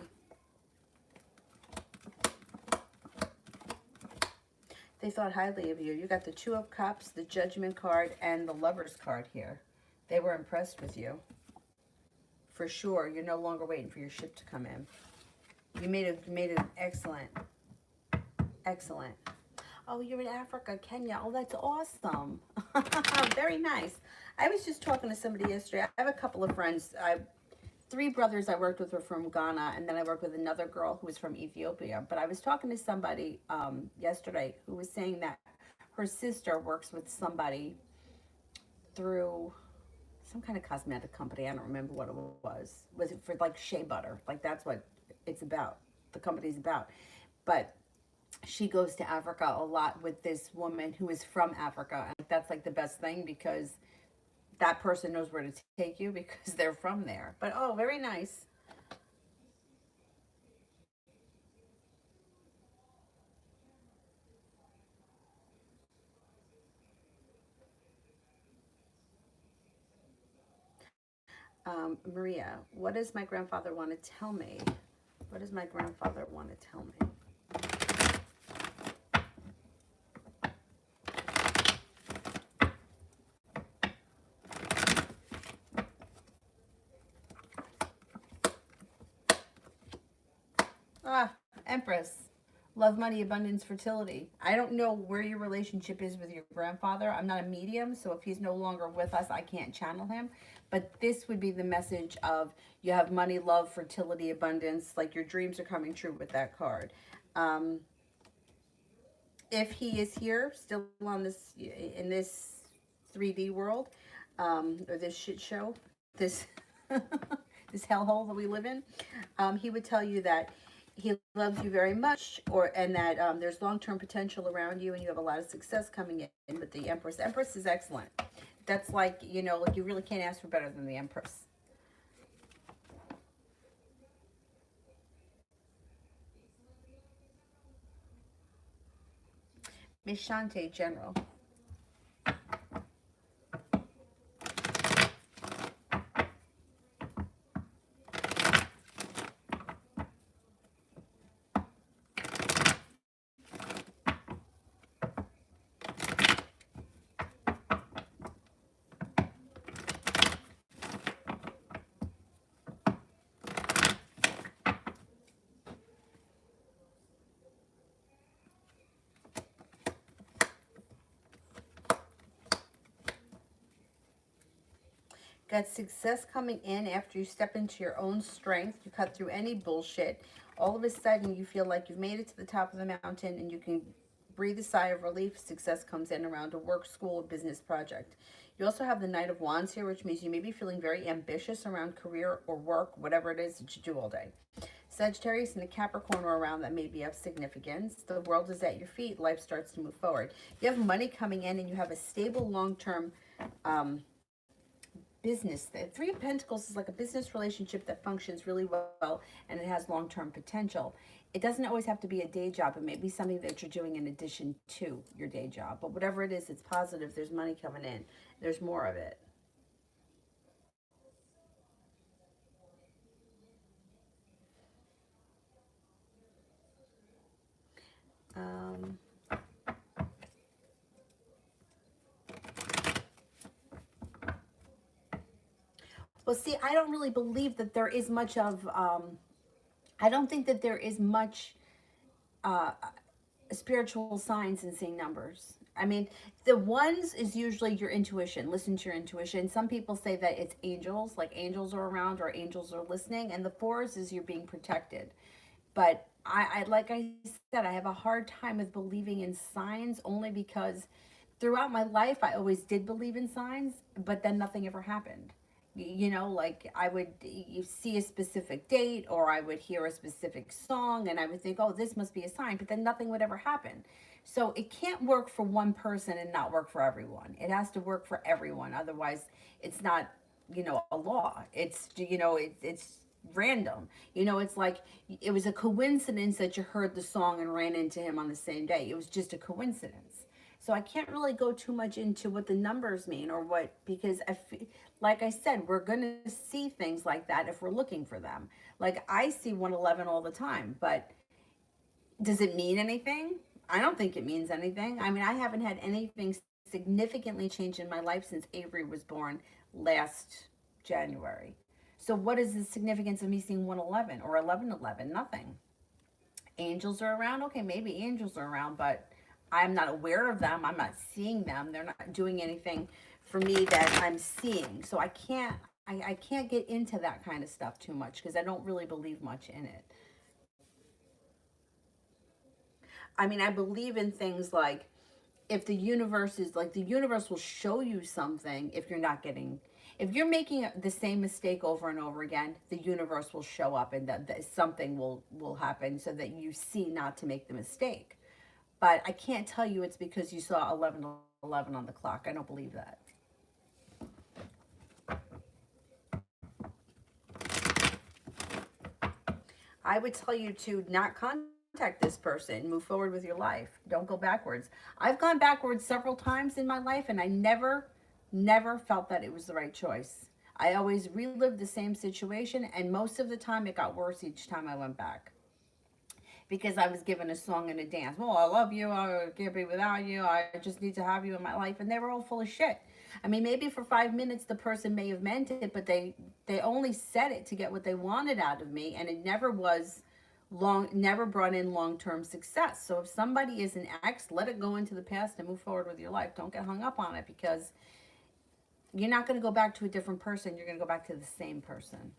They thought highly of you. You got the 2 of Cups, the Judgment card, and the Lover's card here. They were impressed with you. For sure. You're no longer waiting for your ship to come in. You made it excellent. Excellent. Oh, you're in Africa, Kenya. Oh, that's awesome. Very nice. I was just talking to somebody yesterday. I have a couple of friends. 3 brothers I worked with were from Ghana, and then I worked with another girl who was from Ethiopia. But I was talking to somebody yesterday who was saying that her sister works with somebody through some kind of cosmetic company. I don't remember what it was. Was it for like shea butter? Like that's what it's about. The company's about. But she goes to Africa a lot with this woman who is from Africa. And that's like the best thing, because that person knows where to take you because they're from there. But oh, very nice. Maria, what does my grandfather want to tell me? What does my grandfather want to tell me? Ah, Empress. Love, money, abundance, fertility. I don't know where your relationship is with your grandfather. I'm not a medium, so if he's no longer with us, I can't channel him. But this would be the message of you have money, love, fertility, abundance. Like your dreams are coming true with that card. Um, if he is here, still on this in this 3D world, or this shit show, this this hellhole that we live in, he would tell you that he loves you very much, or and that there's long-term potential around you, and you have a lot of success coming in with the Empress. Empress is excellent. That's like, you know, like you really can't ask for better than the Empress. Miss Shante, General. Got success coming in after you step into your own strength. You cut through any bullshit. All of a sudden, you feel like you've made it to the top of the mountain and you can breathe a sigh of relief. Success comes in around a work, school, or business project. You also have the Knight of Wands here, which means you may be feeling very ambitious around career or work, whatever it is that you do all day. Sagittarius and the Capricorn are around that may be of significance. The world is at your feet. Life starts to move forward. You have money coming in and you have a stable long-term business. The Three of Pentacles is like a business relationship that functions really well and it has long-term potential. It doesn't always have to be a day job. It may be something that you're doing in addition to your day job. But whatever it is, it's positive. There's money coming in. There's more of it. Um, well, see, I don't really believe that there is much of, I don't think that there is much spiritual signs in seeing numbers. I mean, the ones is usually your intuition. Listen to your intuition. Some people say that it's angels, like angels are around or angels are listening. And the fours is you're being protected. But I like I said, I have a hard time with believing in signs only because throughout my life, I always did believe in signs, but then nothing ever happened. You know, like I would you see a specific date or I would hear a specific song and I would think, oh, this must be a sign, but then nothing would ever happen. So it can't work for one person and not work for everyone. It has to work for everyone. Otherwise, it's not, you know, a law. It's, you know, it's random. You know, it's like it was a coincidence that you heard the song and ran into him on the same day. It was just a coincidence. So I can't really go too much into what the numbers mean or what, because like I said, we're going to see things like that if we're looking for them. Like I see 111 all the time, but does it mean anything? I don't think it means anything. I mean, I haven't had anything significantly change in my life since Avery was born last January. So what is the significance of me seeing 111 or 1111? Nothing. Angels are around. Okay, maybe angels are around, but I'm not aware of them. I'm not seeing them. They're not doing anything for me that I'm seeing. So I can't get into that kind of stuff too much because I don't really believe much in it. I mean, I believe in things like if the universe is like the universe will show you something if you're not getting if you're making the same mistake over and over again, the universe will show up and that something will happen so that you see not to make the mistake. But I can't tell you it's because you saw 11:11 on the clock. I don't believe that. I would tell you to not contact this person, move forward with your life. Don't go backwards. I've gone backwards several times in my life and I never felt that it was the right choice. I always relived the same situation and most of the time it got worse each time I went back. Because I was given a song and a dance. Well, I love you. I can't be without you. I just need to have you in my life. And they were all full of shit. I mean, maybe for 5 minutes the person may have meant it, but they only said it to get what they wanted out of me, and it never was never brought in long-term success. So if somebody is an ex, let it go into the past and move forward with your life. Don't get hung up on it, because you're not going to go back to a different person. You're going to go back to the same person.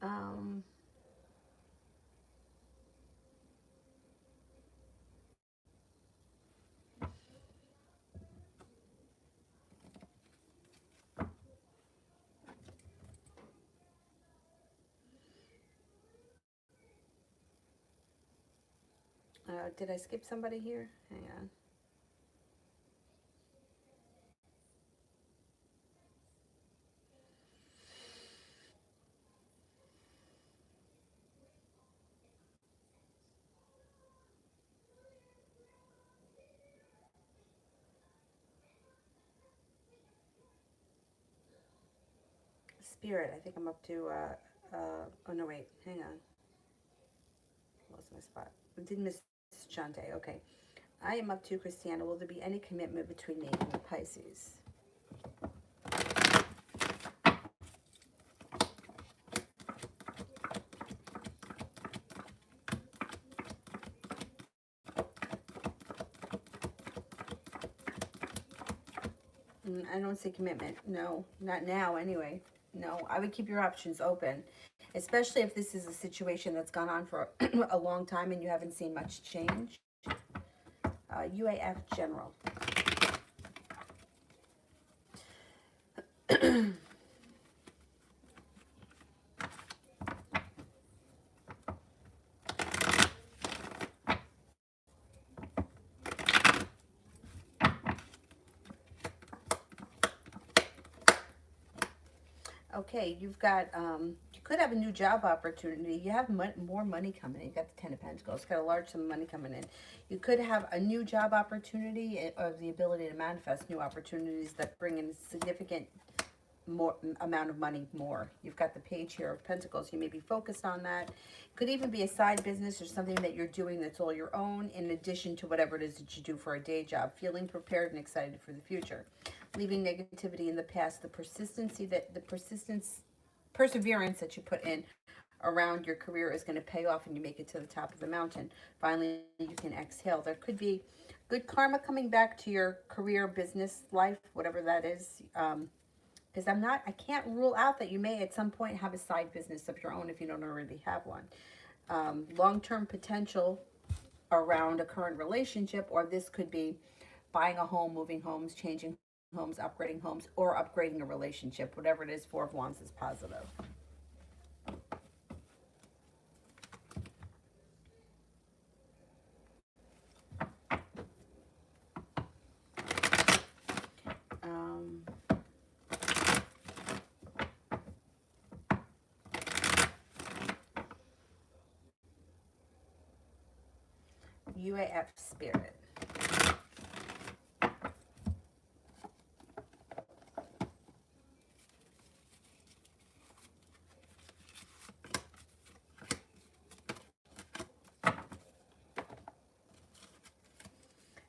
Um, did I skip somebody here? Hang on. Spirit, I think I'm up to, oh no, wait, hang on. Lost my spot. I did miss Shante, okay. I am up to Christiana. Will there be any commitment between me and the Pisces? I don't see commitment. No, not now anyway. No, I would keep your options open, especially if this is a situation that's gone on for a long time and you haven't seen much change. UAF General. Okay, you've got, you could have a new job opportunity. You have more money coming in. You got the Ten of Pentacles. Got a large sum of money coming in. You could have a new job opportunity, or the ability to manifest new opportunities that bring in significant more amount of money more. You've got the Page here of Pentacles. You may be focused on that. Could even be a side business or something that you're doing that's all your own, in addition to whatever it is that you do for a day job. Feeling prepared and excited for the future. Leaving negativity in the past. The perseverance that you put in around your career is going to pay off, and you make it to the top of the mountain. Finally, you can exhale. There could be good karma coming back to your career, business life, whatever that is. Because I can't rule out that you may at some point have a side business of your own if you don't already have one. Long-term potential around a current relationship, or this could be buying a home, moving homes, changing homes, upgrading homes, or upgrading a relationship. Whatever it is, Four of Wands is positive. UAF Spirit.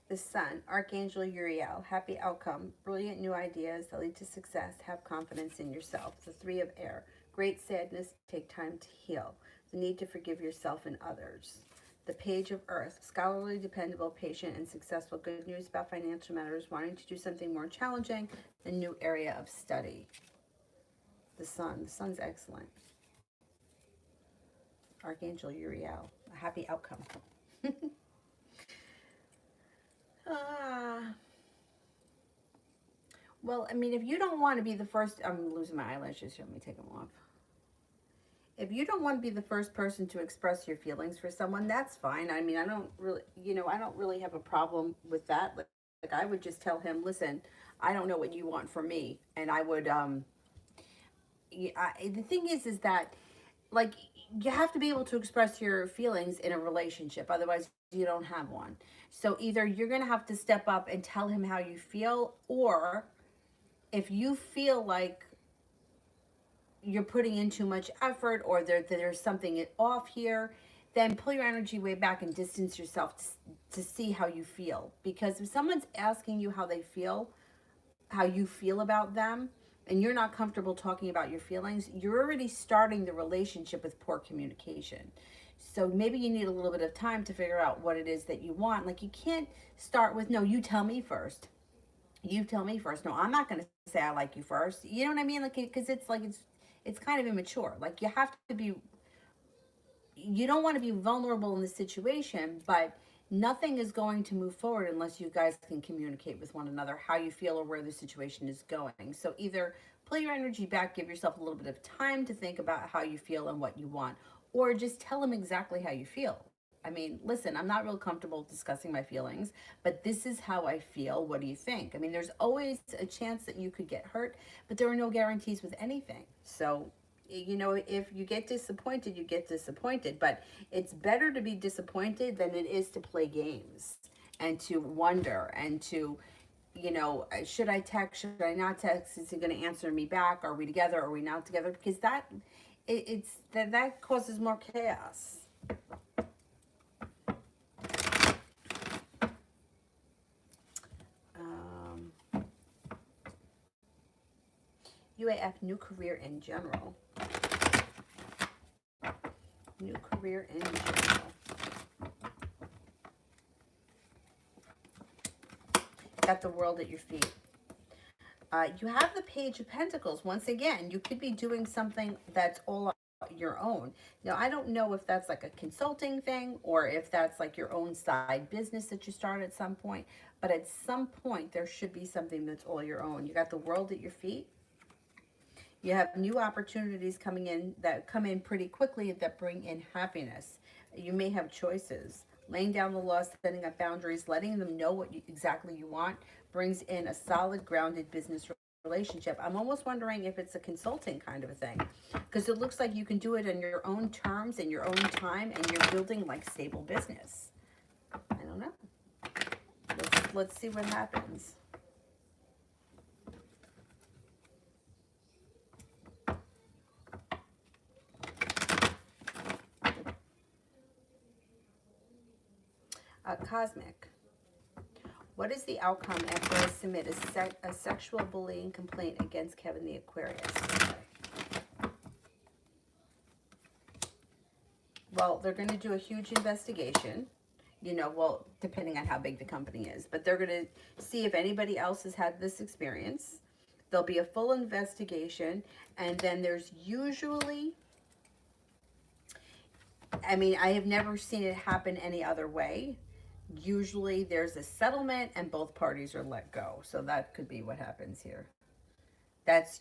The Sun, Archangel Uriel, happy outcome, brilliant new ideas that lead to success, have confidence in yourself. The Three of Air, great sadness, take time to heal. The need to forgive yourself and others. The Page of Earth, scholarly, dependable, patient, and successful. Good news about financial matters, wanting to do something more challenging, a new area of study. The Sun's excellent. Archangel Uriel, a happy outcome. Well, I mean, if you don't want to be the first, I'm losing my eyelashes here. Let me take them off. If you don't want to be the first person to express your feelings for someone, that's fine. I mean, I don't really, I don't really have a problem with that. Like I would just tell him, listen, I don't know what you want from me. And I would, the thing is that, like, you have to be able to express your feelings in a relationship. Otherwise, you don't have one. So either you're going to have to step up and tell him how you feel, or if you feel like you're putting in too much effort, or there's something off here, then pull your energy way back and distance yourself to see how you feel. Because if someone's asking you how they feel, how you feel about them, and you're not comfortable talking about your feelings, you're already starting the relationship with poor communication. So maybe you need a little bit of time to figure out what it is that you want. Like, you can't start with, no, you tell me first. You tell me first. No, I'm not going to say I like you first. You know what I mean? Like, because it's like, it's kind of immature. Like, you have to be, you don't want to be vulnerable in this situation, but nothing is going to move forward unless you guys can communicate with one another how you feel or where the situation is going. So either pull your energy back, give yourself a little bit of time to think about how you feel and what you want, or just tell them exactly how you feel. I mean, listen, I'm not real comfortable discussing my feelings, but this is how I feel. What do you think? I mean, there's always a chance that you could get hurt, but there are no guarantees with anything. So, you know, if you get disappointed, you get disappointed, but it's better to be disappointed than it is to play games and to wonder and to, you know, should I text, should I not text, is he going to answer me back, are we together, are we not together? Because that causes more chaos. UAF, new career in general. New career in general. Got the world at your feet. You have the Page of Pentacles. Once again, you could be doing something that's all your own. Now, I don't know if that's like a consulting thing or if that's like your own side business that you start at some point. But at some point, there should be something that's all your own. You got the world at your feet. You have new opportunities coming in that come in pretty quickly that bring in happiness. You may have choices. Laying down the law, setting up boundaries, letting them know what exactly you want brings in a solid, grounded business relationship. I'm almost wondering if it's a consulting kind of a thing, because it looks like you can do it in your own terms, in your own time, and you're building like stable business. I don't know. Let's see what happens. Cosmic. What is the outcome after I submit a sexual bullying complaint against Kevin the Aquarius? Okay. Well, they're going to do a huge investigation, you know, well, depending on how big the company is, but they're going to see if anybody else has had this experience. There'll be a full investigation, and then there's usually, I mean, I have never seen it happen any other way. Usually there's a settlement and both parties are let go. So that could be what happens here. That's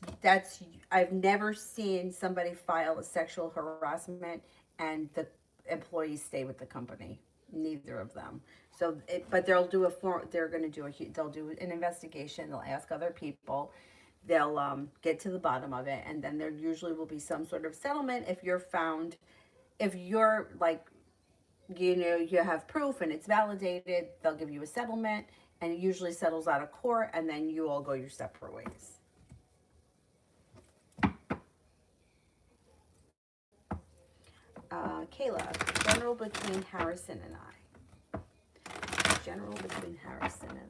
I've never seen somebody file a sexual harassment and the employees stay with the company. Neither of them. So, but they'll do they're going to do they'll do an investigation. They'll ask other people. They'll get to the bottom of it, and then there usually will be some sort of settlement if you're found, if you're like, you know, you have proof and it's validated, they'll give you a settlement, and it usually settles out of court, and then you all go your separate ways. Kayla, general between Harrison and I. General between Harrison and I.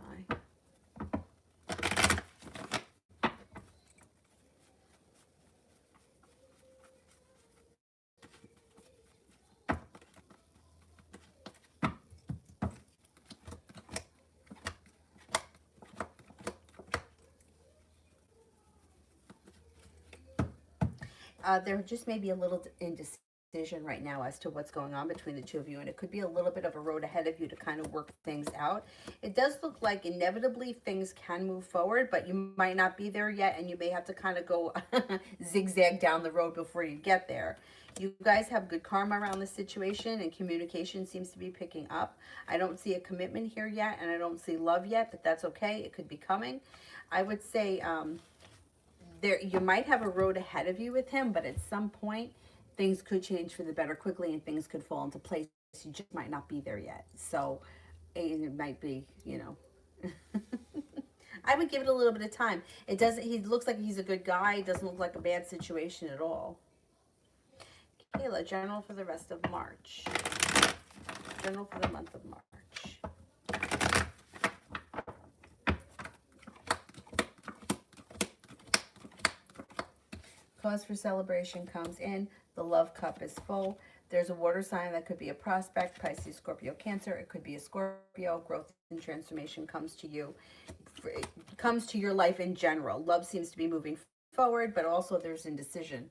There just may be a little indecision right now as to what's going on between the two of you, and it could be a little bit of a road ahead of you to kind of work things out. It does look like inevitably things can move forward, but you might not be there yet, and you may have to kind of go zigzag down the road before you get there. You guys have good karma around the situation, and communication seems to be picking up. I don't see a commitment here yet, and I don't see love yet, but that's okay. It could be coming. I would say there, you might have a road ahead of you with him, but at some point things could change for the better quickly and things could fall into place. You just might not be there yet. So it might be, you know, I would give it a little bit of time. It doesn't, he looks like he's a good guy. It doesn't look like a bad situation at all. Kayla, general for the rest of March. General for the month of March. cause for celebration comes in. The love cup is full. There's a water sign that could be a prospect, Pisces, Scorpio, Cancer. It could be a Scorpio. Growth and transformation comes to you, comes to your life in general. Love seems to be moving forward, but also there's indecision.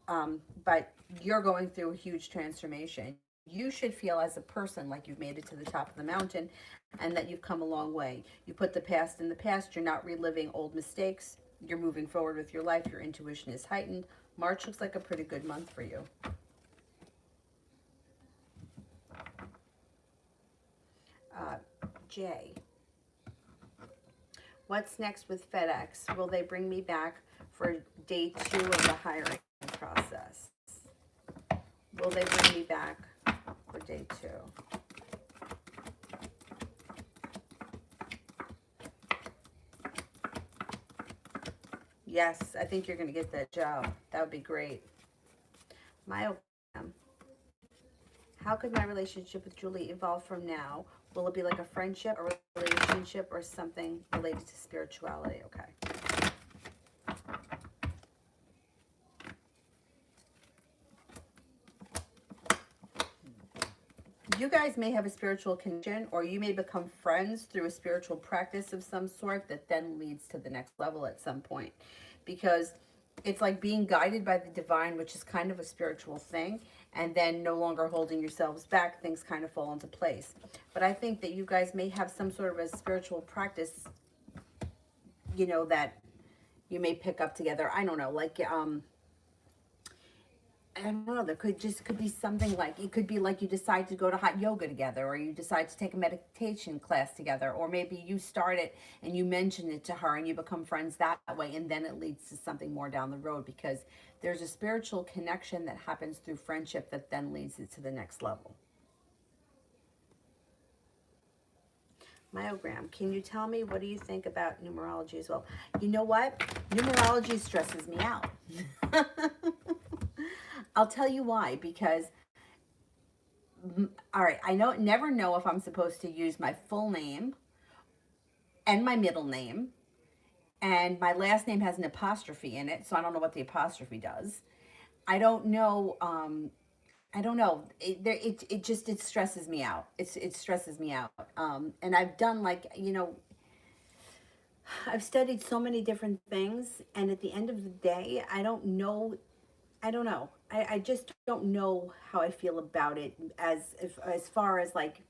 But you're going through a huge transformation. You should feel as a person like you've made it to the top of the mountain and that you've come a long way. You put the past in the past. You're not reliving old mistakes. You're moving forward with your life. Your intuition is heightened. March looks like a pretty good month for you. Jay, what's next with FedEx? Will they bring me back for day 2 of the hiring process? Will they bring me back for day 2? Yes, I think you're going to get that job. That would be great. How could my relationship with Julie evolve from now? Will it be like a friendship, a relationship, or something related to spirituality? Okay. You guys may have a spiritual connection, or you may become friends through a spiritual practice of some sort that then leads to the next level at some point. Because it's like being guided by the divine, which is kind of a spiritual thing, and then no longer holding yourselves back, things kind of fall into place. But I think that you guys may have some sort of a spiritual practice, you know, that you may pick up together. I don't know, like, I don't know, there could be something like, it could be like you decide to go to hot yoga together, or you decide to take a meditation class together, or maybe you start it and you mention it to her and you become friends that way, and then it leads to something more down the road, because there's a spiritual connection that happens through friendship that then leads it to the next level. Myogram, can you tell me, what do you think about numerology as well? You know what? Numerology stresses me out. I'll tell you why, because, all right, I never know if I'm supposed to use my full name and my middle name, and my last name has an apostrophe in it, so I don't know what the apostrophe does. I don't know. I don't know. It stresses me out. It stresses me out. And I've done, like, you know, I've studied so many different things, and at the end of the day, I don't know. I just don't know how I feel about it as far as like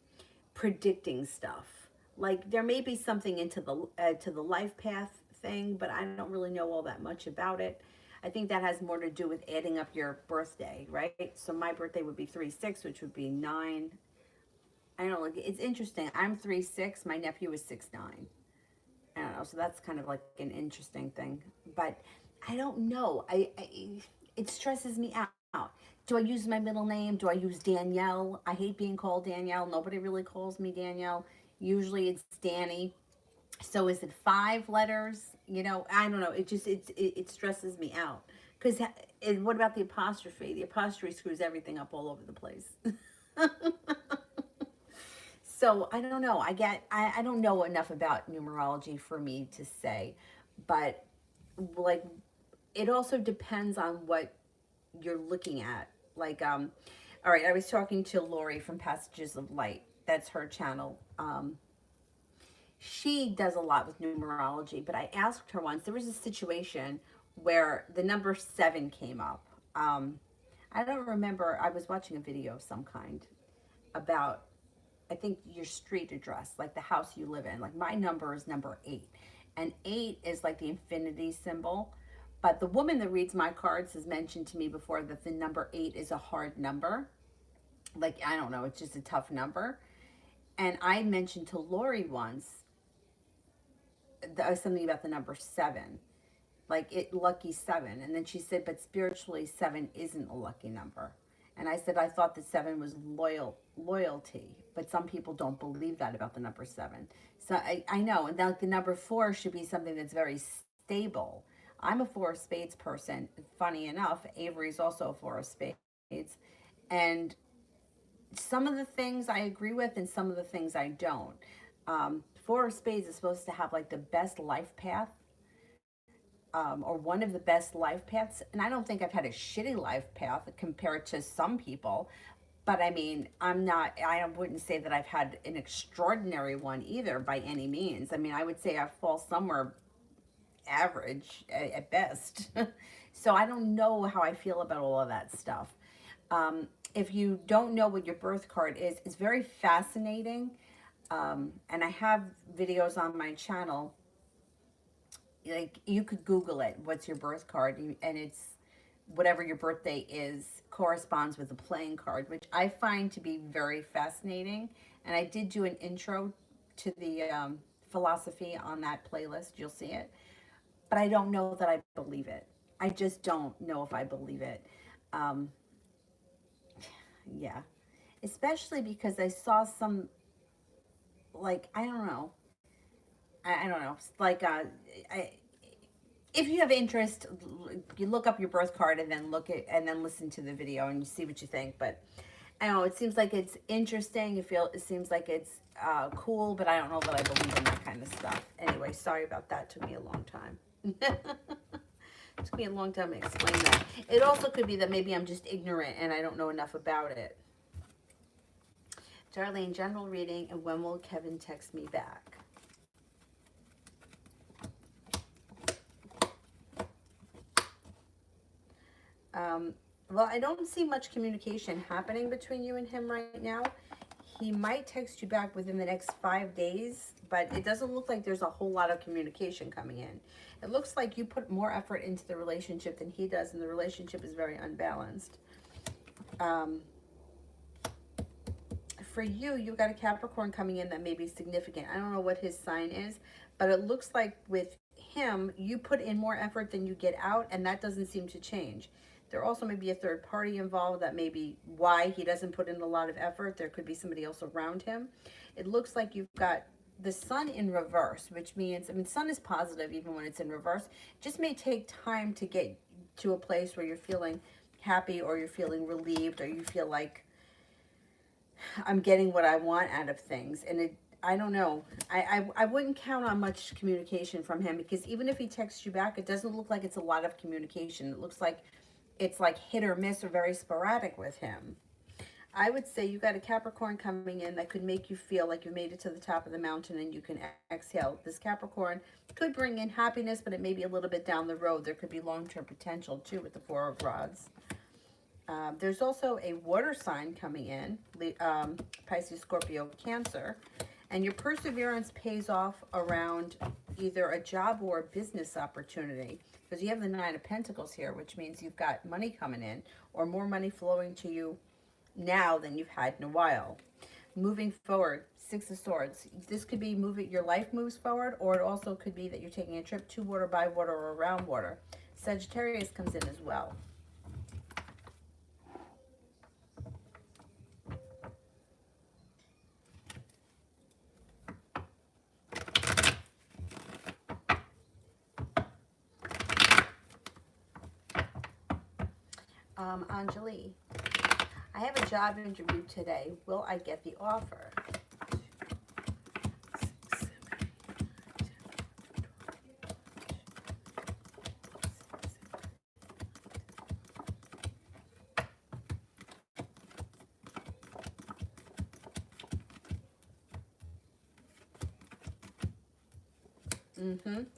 predicting stuff. Like, there may be something into the to the life path thing, but I don't really know all that much about it. I think that has more to do with adding up your birthday, right? So my birthday would be 3/6, which would be 9. I don't know. Like, it's interesting. I'm 3/6. My nephew is 6'9". I don't know. So that's kind of like an interesting thing. But I don't know. It stresses me out. Do I use my middle name? Do I use Danielle? I hate being called Danielle. Nobody really calls me Danielle. Usually it's Danny. So is it 5 letters? You know, I don't know. It stresses me out. Because what about the apostrophe? The apostrophe screws everything up all over the place. So I don't know. I don't know enough about numerology for me to say, but like, it also depends on what you're looking at. Like, all right, I was talking to Lori from Passages of Light. That's her channel. She does a lot with numerology, but I asked her once, there was a situation where the number 7 came up. I don't remember, I was watching a video of some kind about, I think, your street address, like the house you live in. Like, my number is number 8, and 8 is like the infinity symbol. But the woman that reads my cards has mentioned to me before that the number 8 is a hard number. Like, I don't know, it's just a tough number. And I mentioned to Lori once something about the number 7, like lucky 7. And then she said, but spiritually, 7 isn't a lucky number. And I said, I thought that 7 was loyalty, but some people don't believe that about the number 7. So I know, and like the number 4 should be something that's very stable. I'm a 4 of spades person. Funny enough, Avery's also a 4 of spades. And some of the things I agree with and some of the things I don't. 4 of spades is supposed to have like the best life path. or one of the best life paths. And I don't think I've had a shitty life path compared to some people. But I mean, I wouldn't say that I've had an extraordinary one either by any means. I mean, I would say I fall somewhere average at best. So I don't know how I feel about all of that stuff. If you don't know what your birth card is, it's very fascinating. And I have videos on my channel. Like, you could Google it, what's your birth card, and it's whatever your birthday is corresponds with a playing card, which I find to be very fascinating. And I did do an intro to the philosophy on that playlist. You'll see it. But I don't know that I believe it. I just don't know if I believe it. Um, yeah. Especially because I saw some, like, I don't know. I don't know. Like, I, if you have interest, you look up your birth card and then and then listen to the video and you see what you think. But I don't know, it seems like it's interesting. It seems like it's cool, but I don't know that I believe in that kind of stuff. Anyway, sorry about that. Took me a long time. Took me a long time to explain that. It also could be that maybe I'm just ignorant and I don't know enough about it. Darlene, general reading, and when will Kevin text me back? Well, I don't see much communication happening between you and him right now. He might text you back within the next 5 days, but it doesn't look like there's a whole lot of communication coming in. It looks like you put more effort into the relationship than he does, and the relationship is very unbalanced. For you, you've got a Capricorn coming in that may be significant. I don't know what his sign is, but it looks like with him, you put in more effort than you get out, and that doesn't seem to change. There also may be a third party involved. That may be why he doesn't put in a lot of effort. There could be somebody else around him. It looks like you've got the sun in reverse, which means, I mean, sun is positive even when it's in reverse. It just may take time to get to a place where you're feeling happy, or you're feeling relieved, or you feel like I'm getting what I want out of things. And I don't know. I wouldn't count on much communication from him, because even if he texts you back, it doesn't look like it's a lot of communication. It looks like it's like hit or miss, or very sporadic with him. I would say you got a Capricorn coming in that could make you feel like you made it to the top of the mountain and you can exhale. This Capricorn could bring in happiness, but it may be a little bit down the road. There could be long-term potential too with the Four of Rods. There's also a water sign coming in, Pisces, Scorpio, Cancer, and your perseverance pays off around either a job or a business opportunity, because you have the Nine of Pentacles here, which means you've got money coming in, or more money flowing to you now than you've had in a while. Moving forward, Six of Swords. This could be your life moves forward, or it also could be that you're taking a trip to water, by water, or around water. Sagittarius comes in as well. Anjali, I have a job interview today. Will I get the offer?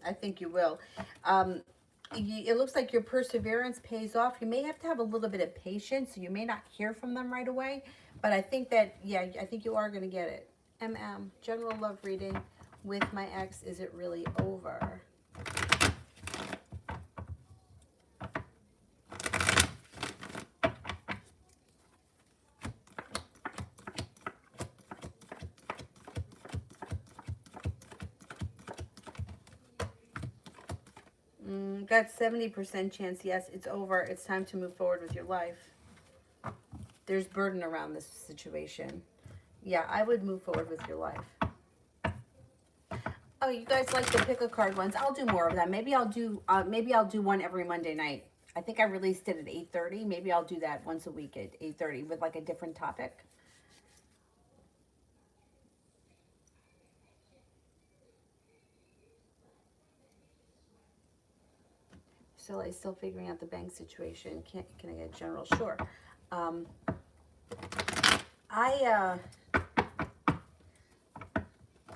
I think you will. It looks like your perseverance pays off. You may have to have a little bit of patience, so you may not hear from them right away. But I think that, yeah, I think you are going to get it. General love reading with my ex. Is it really over? Got 70% chance. Yes, it's over. It's time to move forward with your life. There's burden around this situation. Yeah, I would move forward with your life. Oh, you guys like the pick a card ones? I'll do more of that. Maybe I'll do one every Monday night. I think I released it at 8:30. Maybe I'll do that once a week at 8:30 with like a different topic. Marcella is still figuring out the bank situation. Can I get general? Sure. I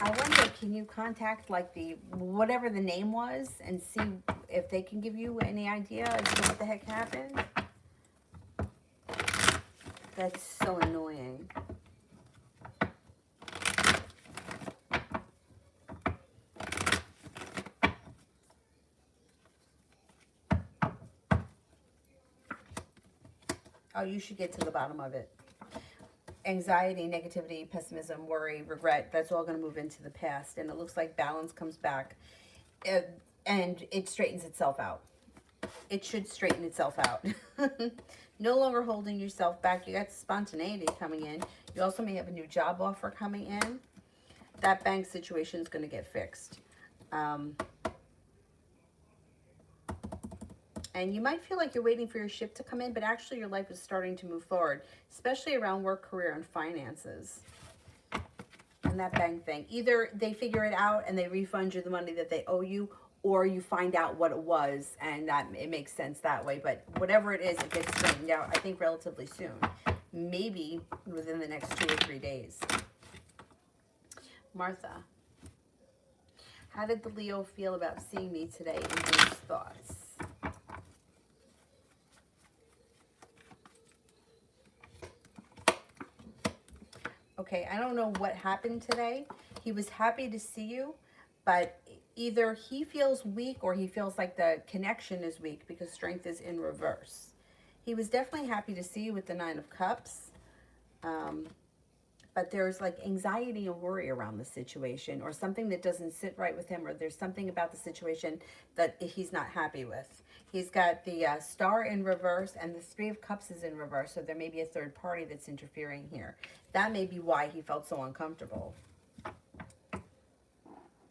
wonder, can you contact like the whatever the name was and see if they can give you any idea as to what the heck happened? That's so annoying. Oh, you should get to the bottom of it. Anxiety, negativity, pessimism, worry, regret, that's all going to move into the past. And it looks like balance comes back and it straightens itself out. It should straighten itself out. No longer holding yourself back. You got spontaneity coming in. You also may have a new job offer coming in. That bank situation is going to get fixed. And you might feel like you're waiting for your ship to come in, but actually your life is starting to move forward, especially around work, career, and finances. And that bank thing. Either they figure it out and they refund you the money that they owe you, or you find out what it was and that it makes sense that way. But whatever it is, it gets straightened out, I think, relatively soon. Maybe within the next 2 or 3 days. Martha, how did the Leo feel about seeing me today in his thoughts? Okay, I don't know what happened today. He was happy to see you, but either he feels weak or he feels like the connection is weak because strength is in reverse. He was definitely happy to see you with the 9 of Cups. But there's like anxiety and worry around the situation, or something that doesn't sit right with him, or there's something about the situation that he's not happy with. He's got the Star in reverse and the 3 of Cups is in reverse, so there may be a third party that's interfering here. That may be why he felt so uncomfortable.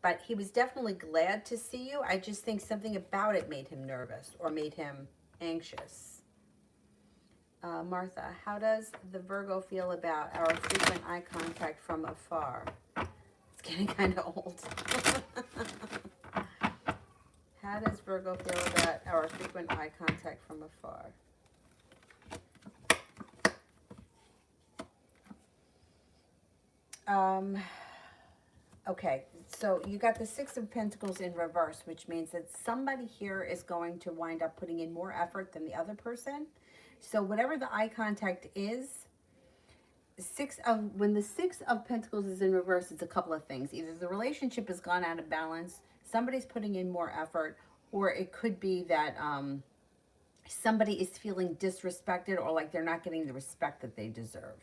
But he was definitely glad to see you. I just think something about it made him nervous or made him anxious. Martha, how does the Virgo feel about our frequent eye contact from afar? It's getting kind of old. How does Virgo feel about our frequent eye contact from afar? Okay, so you got the 6 of Pentacles in reverse, which means that somebody here is going to wind up putting in more effort than the other person. So whatever the eye contact is, when the 6 of Pentacles is in reverse, it's a couple of things. Either the relationship has gone out of balance, somebody's putting in more effort, or it could be that somebody is feeling disrespected or like they're not getting the respect that they deserve.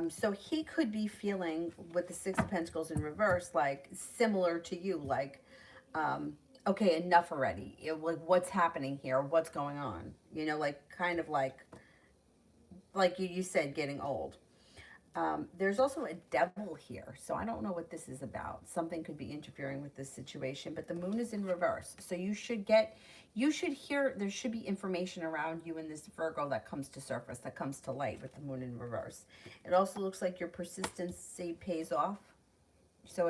So he could be feeling with the 6 of Pentacles in reverse, like similar to you, like, okay, enough already. Like, what's happening here? What's going on? You know, like kind of like you said, getting old. There's also a devil here, so I don't know what this is about. Something could be interfering with this situation, but the moon is in reverse. So you should hear, there should be information around you in this Virgo that comes to surface, that comes to light with the moon in reverse. It also looks like your persistency pays off. So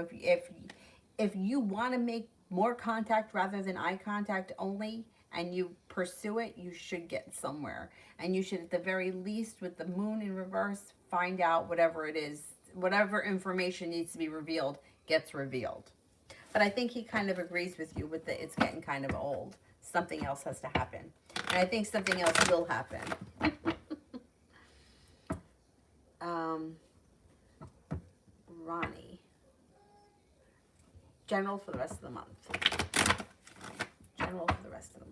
if you want to make more contact rather than eye contact only, and you pursue it, you should get somewhere. And you should, at the very least, with the moon in reverse, find out whatever it is, whatever information needs to be revealed gets revealed. But I think he kind of agrees with you with the it's getting kind of old. Something else has to happen. And I think something else will happen. Ronnie. General for the rest of the month. General for the rest of the month.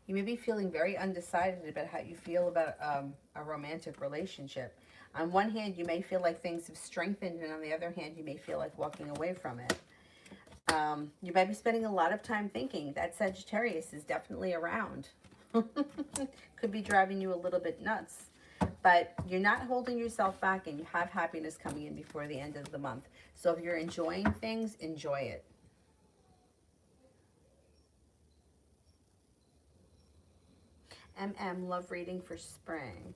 You may be feeling very undecided about how you feel about a romantic relationship. On one hand, you may feel like things have strengthened, and on the other hand, you may feel like walking away from it. You might be spending a lot of time thinking. That Sagittarius is definitely around. Could be driving you a little bit nuts. But you're not holding yourself back, and you have happiness coming in before the end of the month. So if you're enjoying things, enjoy it. Love reading for spring.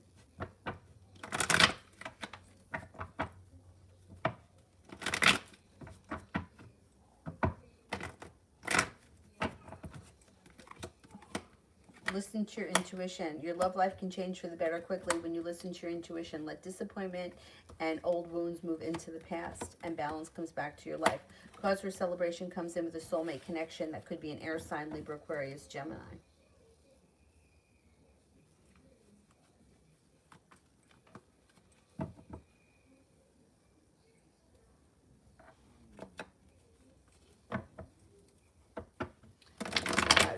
Listen to your intuition. Your love life can change for the better quickly when you listen to your intuition. Let disappointment and old wounds move into the past, and balance comes back to your life. Cause for celebration comes in with a soulmate connection that could be an air sign, Libra, Aquarius, Gemini.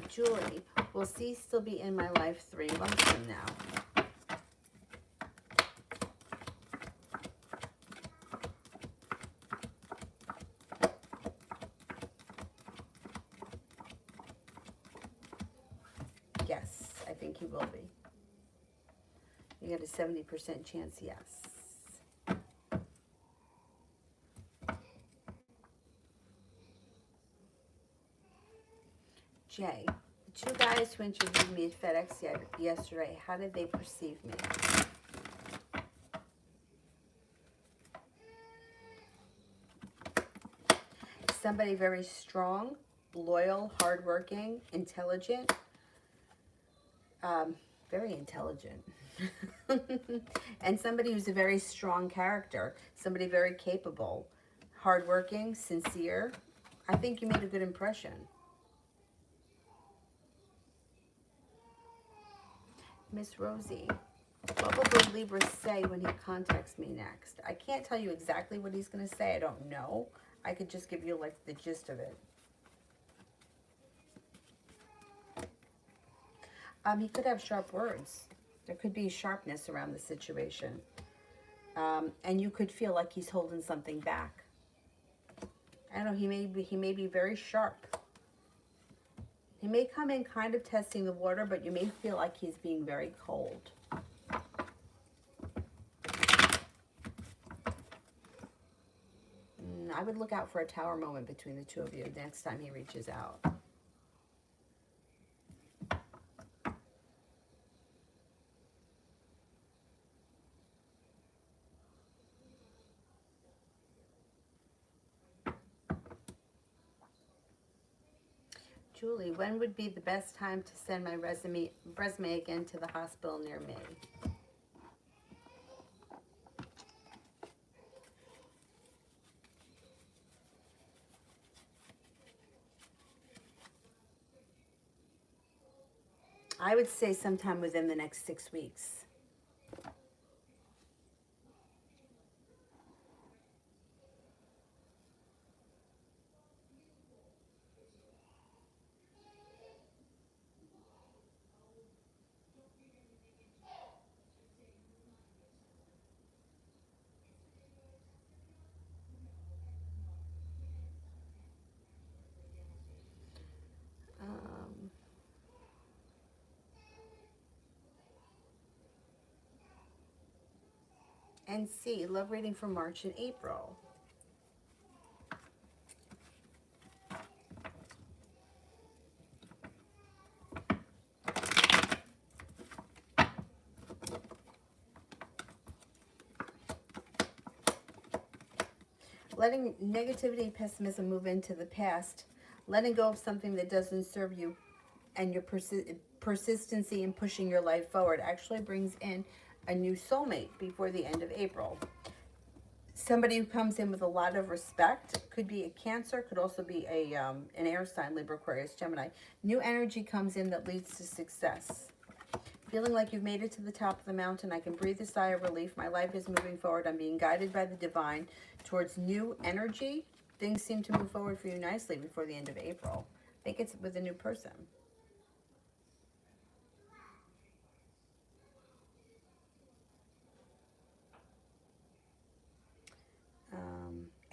Julie, will C still be in my life 3 months from now? Yes, I think he will be. You got a 70% chance, yes. Jay, the 2 guys who interviewed me at FedEx yesterday, how did they perceive me? Somebody very strong, loyal, hardworking, intelligent, very intelligent. And somebody who's a very strong character, somebody very capable, hardworking, sincere. I think you made a good impression. Miss Rosie, what will the Libra say when he contacts me next? I can't tell you exactly what he's going to say. I don't know. I could just give you like the gist of it. He could have sharp words. There could be sharpness around the situation. And you could feel like he's holding something back. I don't know, he may be very sharp. He may come in kind of testing the water, but you may feel like he's being very cold. I would look out for a tower moment between the two of you next time he reaches out. Julie, when would be the best time to send my resume again to the hospital near me? I would say sometime within the next 6 weeks. And C, love reading for March and April. Letting negativity and pessimism move into the past, letting go of something that doesn't serve you, and your persistency in pushing your life forward actually brings in a new soulmate before the end of April. Somebody who comes in with a lot of respect, could be a Cancer, could also be an air sign, Libra, Aquarius, Gemini. New energy comes in that leads to success. Feeling like you've made it to the top of the mountain, I can breathe a sigh of relief. My life is moving forward. I'm being guided by the divine towards new energy. Things seem to move forward for you nicely before the end of April. I think it's with a new person.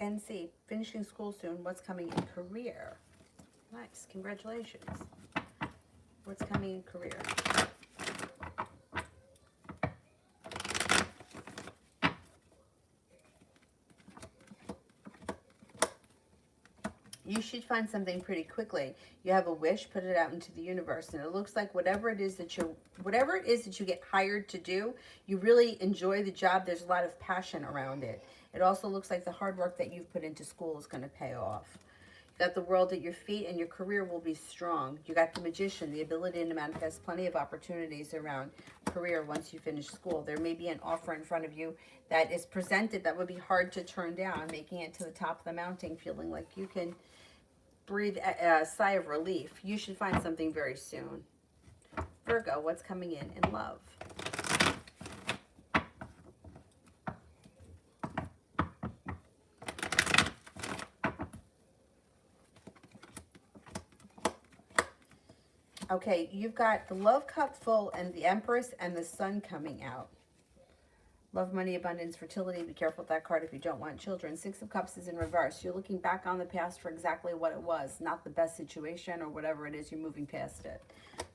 NC, finishing school soon. What's coming in career? Nice, congratulations. What's coming in career? You should find something pretty quickly. You have a wish, put it out into the universe, and it looks like whatever it is that you get hired to do, you really enjoy the job. There's a lot of passion around it. It also looks like the hard work that you've put into school is going to pay off. You got the world at your feet, and your career will be strong. You got the magician, the ability to manifest plenty of opportunities around career once you finish school. There may be an offer in front of you that is presented that would be hard to turn down, making it to the top of the mountain, feeling like you can breathe a sigh of relief. You should find something very soon. Virgo, what's coming in love? Okay, you've got the love cup full and the Empress and the Sun coming out. Love, money, abundance, fertility. Be careful with that card if you don't want children. Six of Cups is in reverse. You're looking back on the past for exactly what it was, not the best situation or whatever it is. You're moving past it.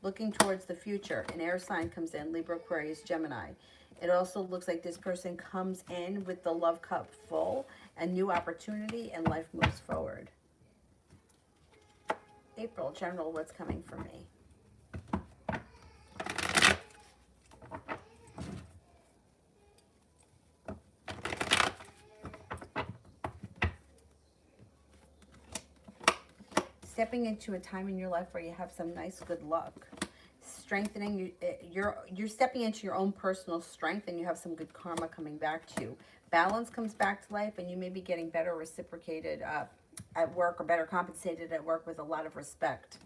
Looking towards the future. An air sign comes in, Libra, Aquarius, Gemini. It also looks like this person comes in with the love cup full, a new opportunity, and life moves forward. April, general, what's coming for me? Stepping into a time in your life where you have some nice good luck. Strengthening, you're stepping into your own personal strength, and you have some good karma coming back to you. Balance comes back to life, and you may be getting better reciprocated at work, or better compensated at work with a lot of respect.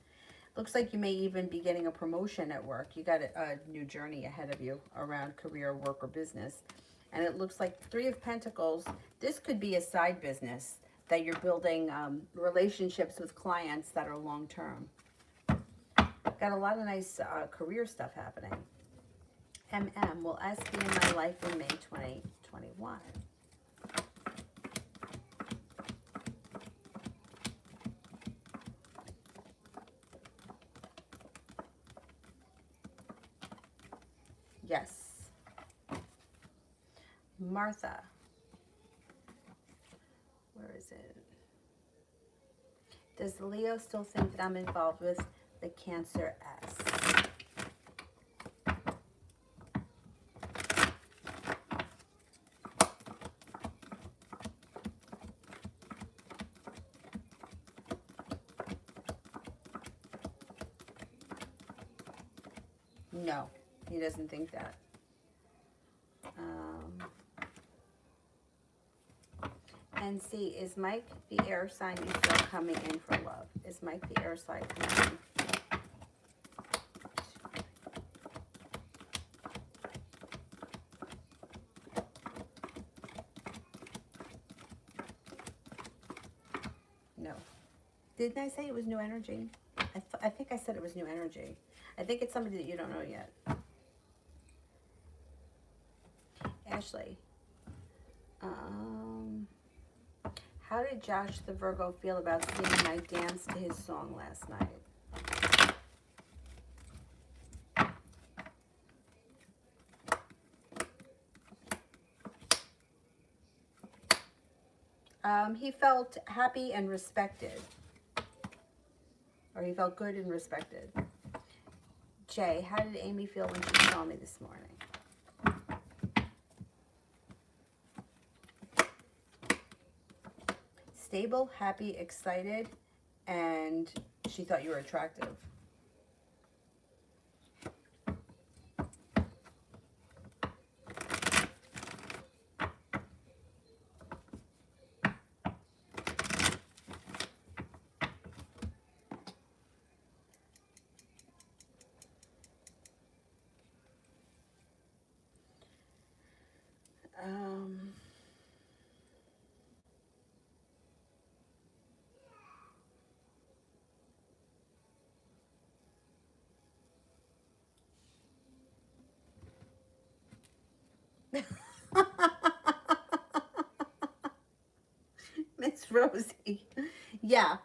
Looks like you may even be getting a promotion at work. You got a new journey ahead of you around career, work, or business. And it looks like Three of Pentacles. This could be a side business that you're building, relationships with clients that are long-term. Got a lot of nice career stuff happening. MM, will S be in my life in May 2021? Yes. Martha. Where is it? Does Leo still think that I'm involved with the Cancer S? No, he doesn't think that. And see, is Mike the air sign you still coming in for love? Is Mike the air sign coming in? No. Didn't I say it was new energy? I think I said it was new energy. I think it's somebody that you don't know yet. Ashley. How did Josh the Virgo feel about seeing my dance to his song last night? He felt happy and respected. Or he felt good and respected. Jay, how did Amy feel when she saw me this morning? Stable, happy, excited, and she thought you were attractive. Miss Rosie. Yeah,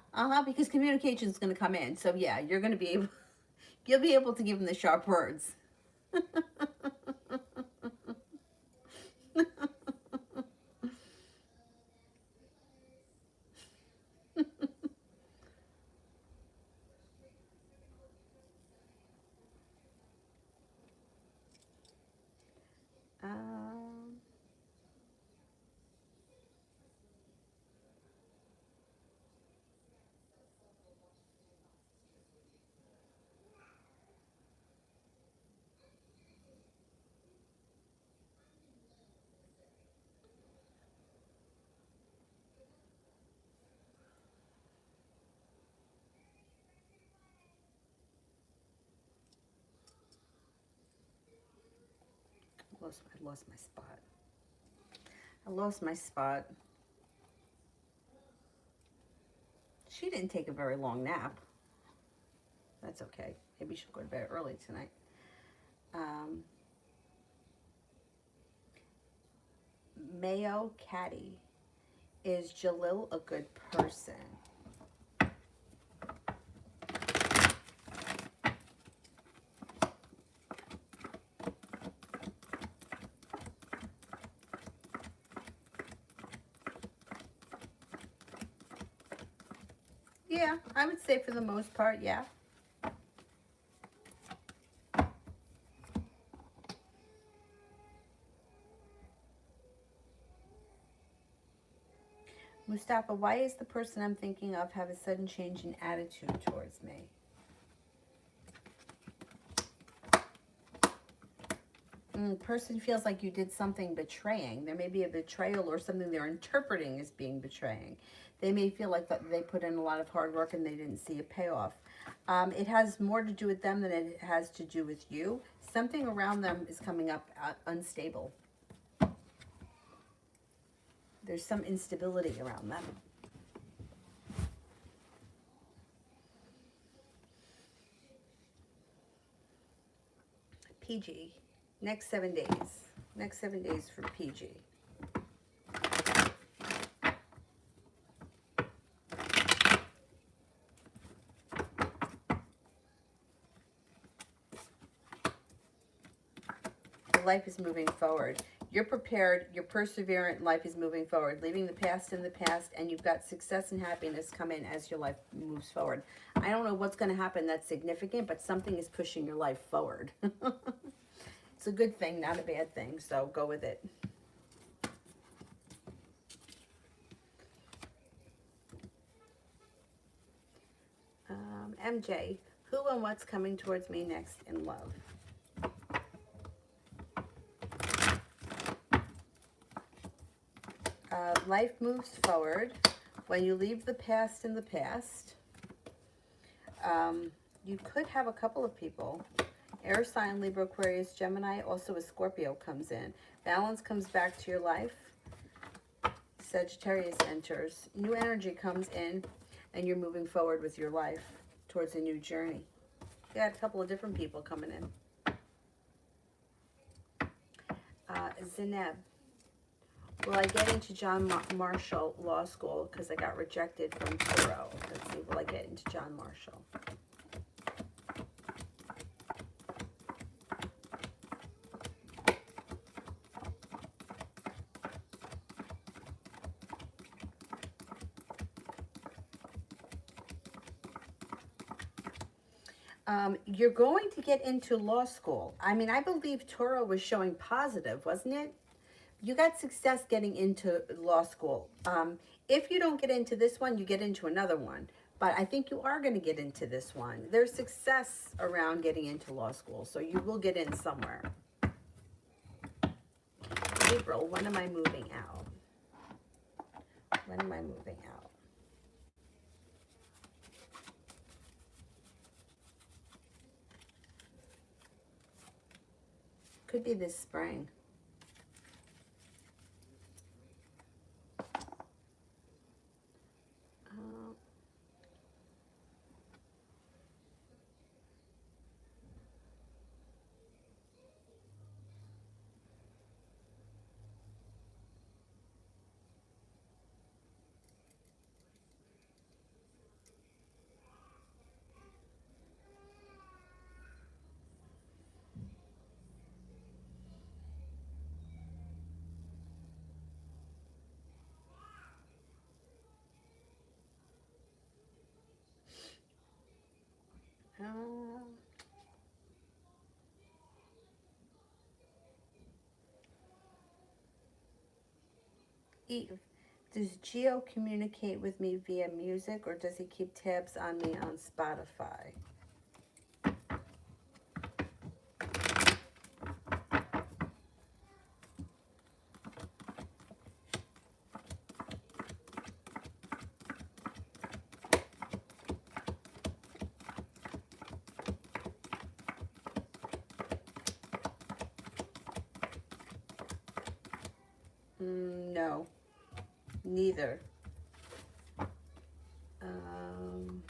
because communication is going to come in. So yeah, you're going to be able, you'll be able to give them the sharp words. lost my spot. I lost my spot. She didn't take a very long nap. That's okay. Maybe she'll go to bed early tonight. Mayo Caddy. Is Jalil a good person? Yeah, I would say for the most part, yeah. Mustafa, why is the person I'm thinking of have a sudden change in attitude towards me? Person feels like you did something betraying. There may be a betrayal or something they're interpreting as being betraying. They may feel like that they put in a lot of hard work and they didn't see a payoff. It has more to do with them than it has to do with you. Something around them is coming up unstable. There's some instability around them. PG. Next 7 days. Next 7 days for PG. Life is moving forward. You're prepared, you're perseverant, life is moving forward, leaving the past in the past, and you've got success and happiness come in as your life moves forward. I don't know what's going to happen that's significant, but something is pushing your life forward. It's a good thing, not a bad thing, so go with it. MJ, who and what's coming towards me next in love? Life moves forward. When you leave the past in the past, you could have a couple of people. Air sign, Libra, Aquarius, Gemini, also a Scorpio comes in. Balance comes back to your life. Sagittarius enters. New energy comes in, and you're moving forward with your life towards a new journey. You got a couple of different people coming in. Zineb. Will I get into John Marshall Law School because I got rejected from Toro? Let's see, will I get into John Marshall? You're going to get into law school. I mean, I believe Toro was showing positive, wasn't it? You got success getting into law school. If you don't get into this one, you get into another one. But I think you are going to get into this one. There's success around getting into law school, so you will get in somewhere. April, when am I moving out? When am I moving out? Could be this spring. Eve, does Geo communicate with me via music or does he keep tabs on me on Spotify? No, neither. Um,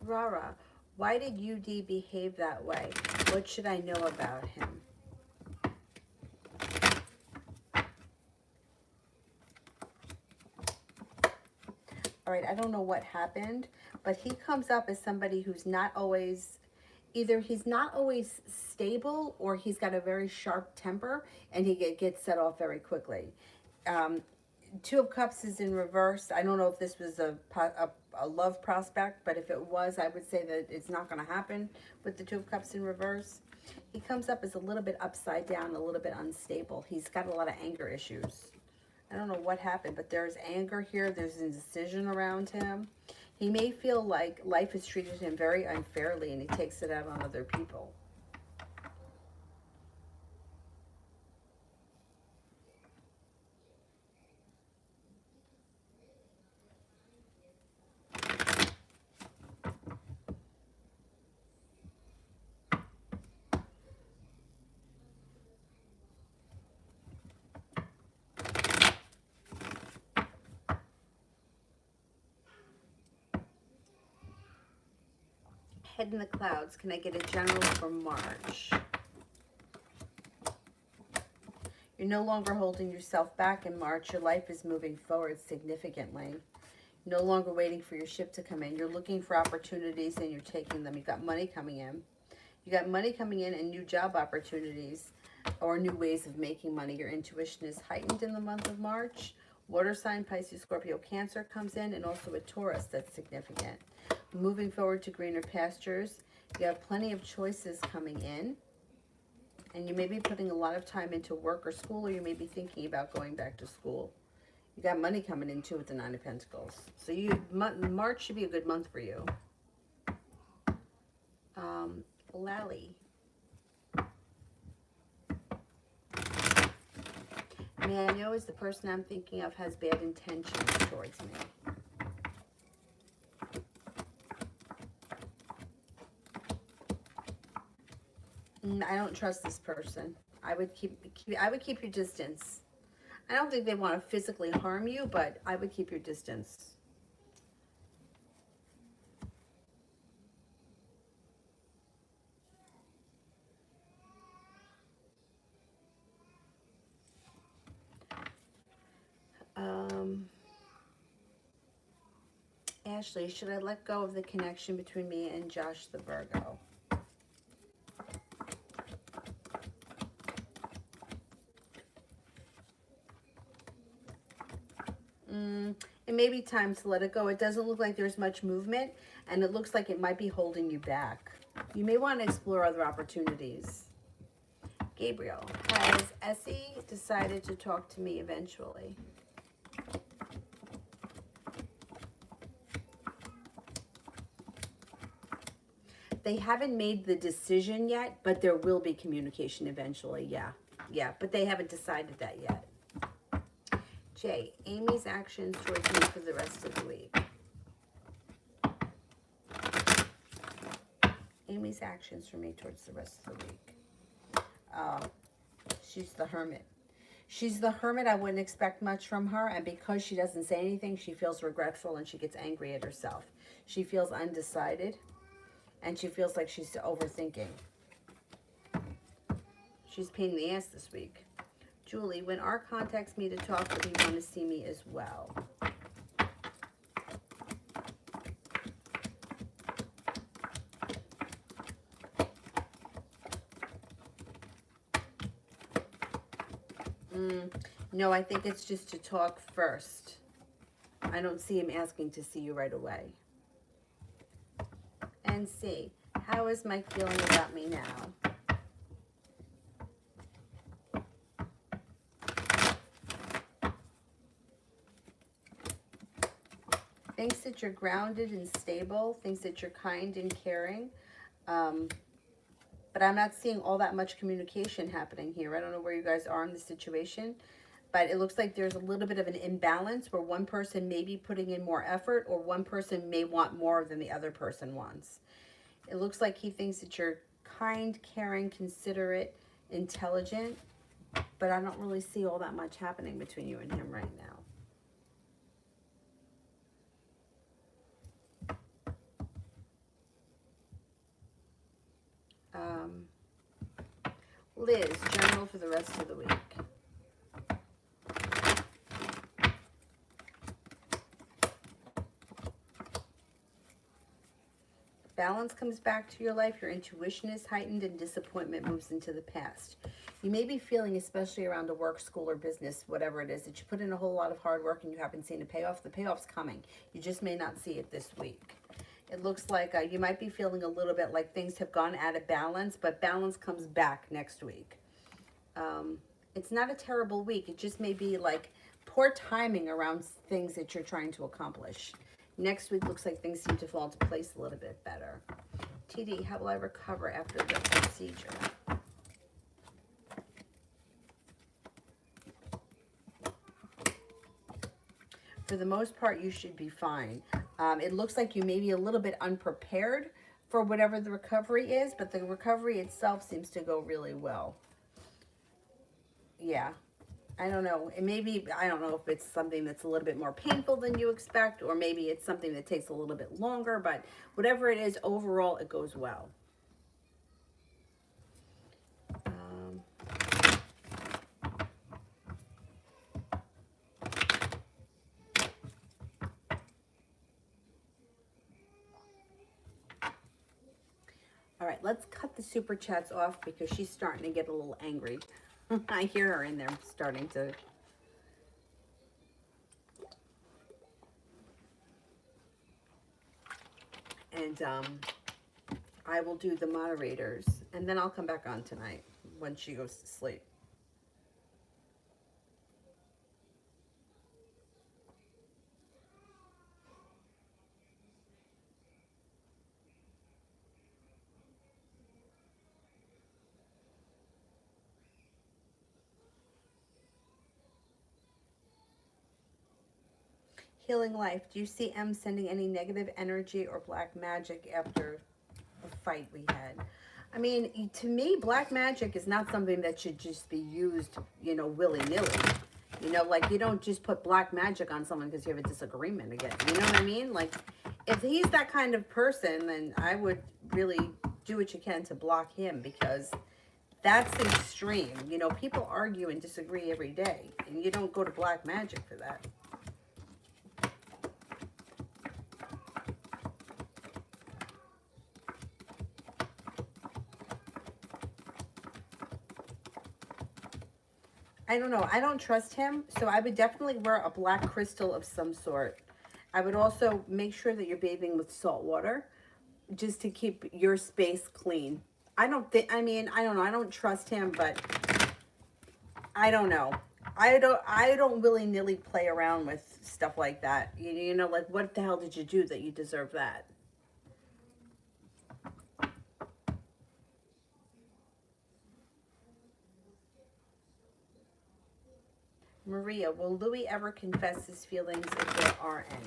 Rara, why did UD behave that way? What should I know about him? All right, I don't know what happened, but he comes up as somebody who's not always, either he's not always stable or he's got a very sharp temper and he gets set off very quickly. Um, Two of Cups is in reverse. I don't know if this was a love prospect, but if it was, I would say that it's not going to happen with the Two of Cups in reverse. He comes up as a little bit upside down, a little bit unstable. He's got a lot of anger issues. I don't know what happened, but there's anger here. There's indecision around him. He may feel like life has treated him very unfairly and he takes it out on other people. Head in the clouds. Can I get a general for March? You're no longer holding yourself back in March. Your life is moving forward significantly. No longer waiting for your ship to come in. You're looking for opportunities and you're taking them. You've got money coming in. You got money coming in and new job opportunities or new ways of making money. Your intuition is heightened in the month of March. Water sign, Pisces, Scorpio, Cancer comes in, and also a Taurus that's significant. Moving forward to greener pastures. You have plenty of choices coming in. And you may be putting a lot of time into work or school, or you may be thinking about going back to school. You got money coming in too with the Nine of Pentacles. So March should be a good month for you. Lally. May I know is the person I'm thinking of has bad intentions towards me? I don't trust this person. I would keep your distance. I don't think they want to physically harm you, but I would keep your distance. Ashley, should I let go of the connection between me and Josh the Virgo? It may be time to let it go. It doesn't look like there's much movement, and it looks like it might be holding you back. You may want to explore other opportunities. Gabriel, has Essie decided to talk to me eventually? They haven't made the decision yet, but there will be communication eventually. Yeah, but they haven't decided that yet. Jay, Amy's actions towards me for the rest of the week. Amy's actions for me towards the rest of the week. She's the Hermit. She's the Hermit. I wouldn't expect much from her, and because she doesn't say anything, she feels regretful and she gets angry at herself. She feels undecided, and she feels like she's overthinking. She's a pain in the ass this week. Julie, when Art contacts me to talk, would he want to see me as well? No, I think it's just to talk first. I don't see him asking to see you right away. And C, how is Mike feeling about me now? Thinks that you're grounded and stable, thinks that you're kind and caring. But I'm not seeing all that much communication happening here. I don't know where you guys are in the situation, but it looks like there's a little bit of an imbalance where one person may be putting in more effort or one person may want more than the other person wants. It looks like he thinks that you're kind, caring, considerate, intelligent, but I don't really see all that much happening between you and him right now. Liz, general for the rest of the week. Balance comes back to your life. Your intuition is heightened and disappointment moves into the past. You may be feeling, especially around a work, school, or business, whatever it is, that you put in a whole lot of hard work and you haven't seen a payoff. The payoff's coming. You just may not see it this week. It looks like you might be feeling a little bit like things have gone out of balance, but balance comes back next week. It's not a terrible week. It just may be like poor timing around things that you're trying to accomplish. Next week looks like things seem to fall into place a little bit better. TD, how will I recover after the procedure? For the most part, you should be fine. It looks like you may be a little bit unprepared for whatever the recovery is, but the recovery itself seems to go really well. Yeah. I don't know. It may be, I don't know if it's something that's a little bit more painful than you expect, or maybe it's something that takes a little bit longer, but whatever it is, overall, it goes well. All right, let's cut the super chats off because she's starting to get a little angry. I hear her in there starting to... And I will do the moderators, and then I'll come back on tonight when she goes to sleep. Healing Life, do you see M sending any negative energy or black magic after a fight we had? I mean, to me, black magic is not something that should just be used, you know, willy-nilly. You know, like, you don't just put black magic on someone because you have a disagreement again. You know what I mean? Like, if he's that kind of person, then I would really do what you can to block him, because that's extreme. You know, people argue and disagree every day, and you don't go to black magic for that. I don't know. I don't trust him, so I would definitely wear a black crystal of some sort. I would also make sure that you're bathing with salt water just to keep your space clean. I don't think, I mean, I don't know. I don't trust him, but I don't know. I don't willy-nilly play around with stuff like that. You know, like, what the hell did you do that you deserve that? Maria, will Louis ever confess his feelings if there are any?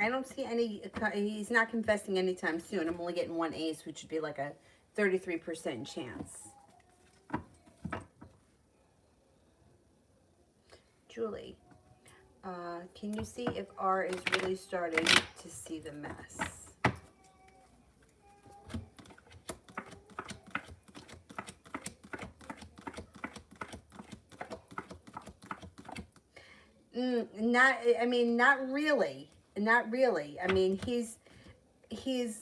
I don't see any, he's not confessing anytime soon. I'm only getting one ace, which would be like a 33% chance. Julie, can you see if R is really starting to see the mess? Not really. Not really. I mean, he's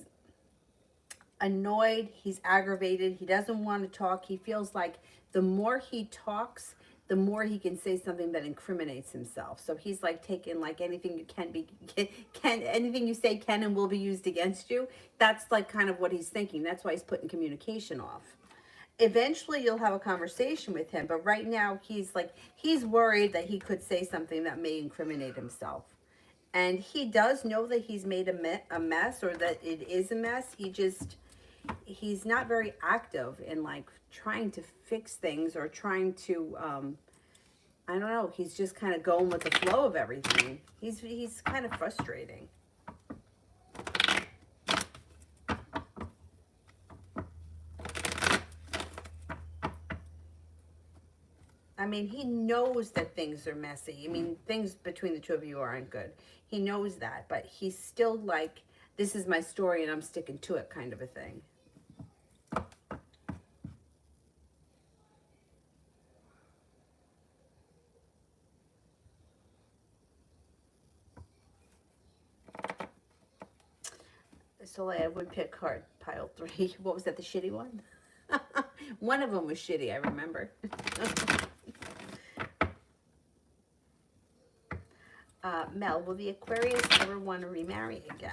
annoyed, he's aggravated, he doesn't want to talk. He feels like the more he talks, the more he can say something that incriminates himself. So he's like taking, like, anything you anything you say can and will be used against you. That's like kind of what he's thinking. That's why he's putting communication off. Eventually you'll have a conversation with him, but right now he's worried that he could say something that may incriminate himself. And he does know that he's made a mess, or that it is a mess. he's not very active in like trying to fix things or trying to I don't know, he's just kind of going with the flow of everything. He's kind of frustrating. I mean, he knows that things are messy. I mean, things between the two of you aren't good. He knows that, but he's still like, this is my story and I'm sticking to it kind of a thing. Soleil, I would pick card pile 3. What was that, the shitty one? One of them was shitty, I remember. Mel, will the Aquarius ever want to remarry again?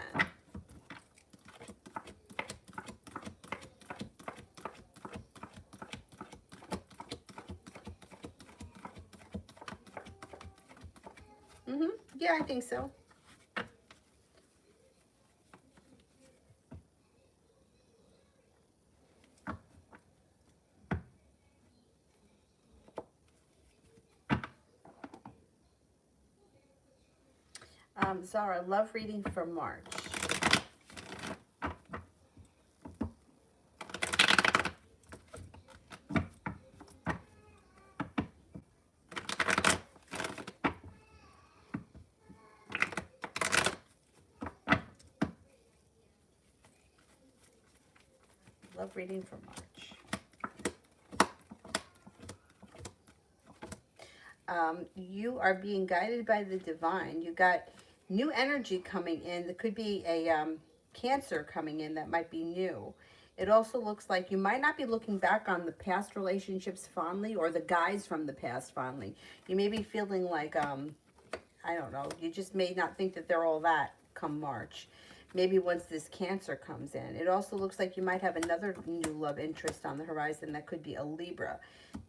Yeah, I think so. Zara, love reading for March. Love reading for March. You are being guided by the divine. You got new energy coming in. There could be a Cancer coming in that might be new. It also looks like you might not be looking back on the past relationships fondly, or the guys from the past fondly. You may be feeling like, I don't know, you just may not think that they're all that come March. Maybe once this Cancer comes in. It also looks like you might have another new love interest on the horizon that could be a Libra.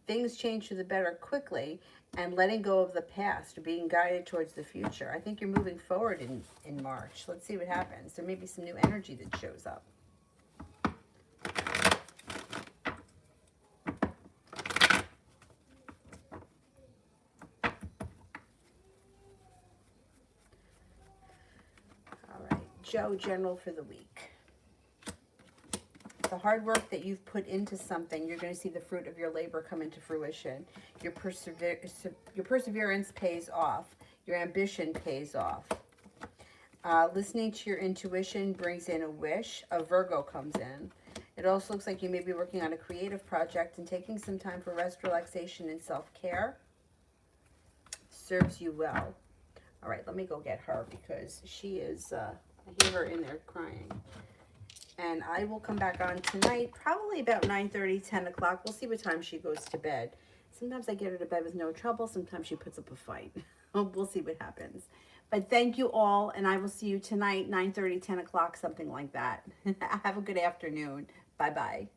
Things change for the better quickly, and letting go of the past, being guided towards the future. I think you're moving forward in March. Let's see what happens. There may be some new energy that shows up. All right, Joe, general for the week. The hard work that you've put into something, you're going to see the fruit of your labor come into fruition. Your perseverance pays off. Your ambition pays off. Listening to your intuition brings in a wish. A Virgo comes in. It also looks like you may be working on a creative project, and taking some time for rest, relaxation, and self-care serves you well. All right, let me go get her because she is, I hear her in there crying. And I will come back on tonight, probably about 9:30, 10 o'clock. We'll see what time she goes to bed. Sometimes I get her to bed with no trouble. Sometimes she puts up a fight. We'll see what happens. But thank you all, and I will see you tonight, 9:30, 10 o'clock, something like that. Have a good afternoon. Bye-bye.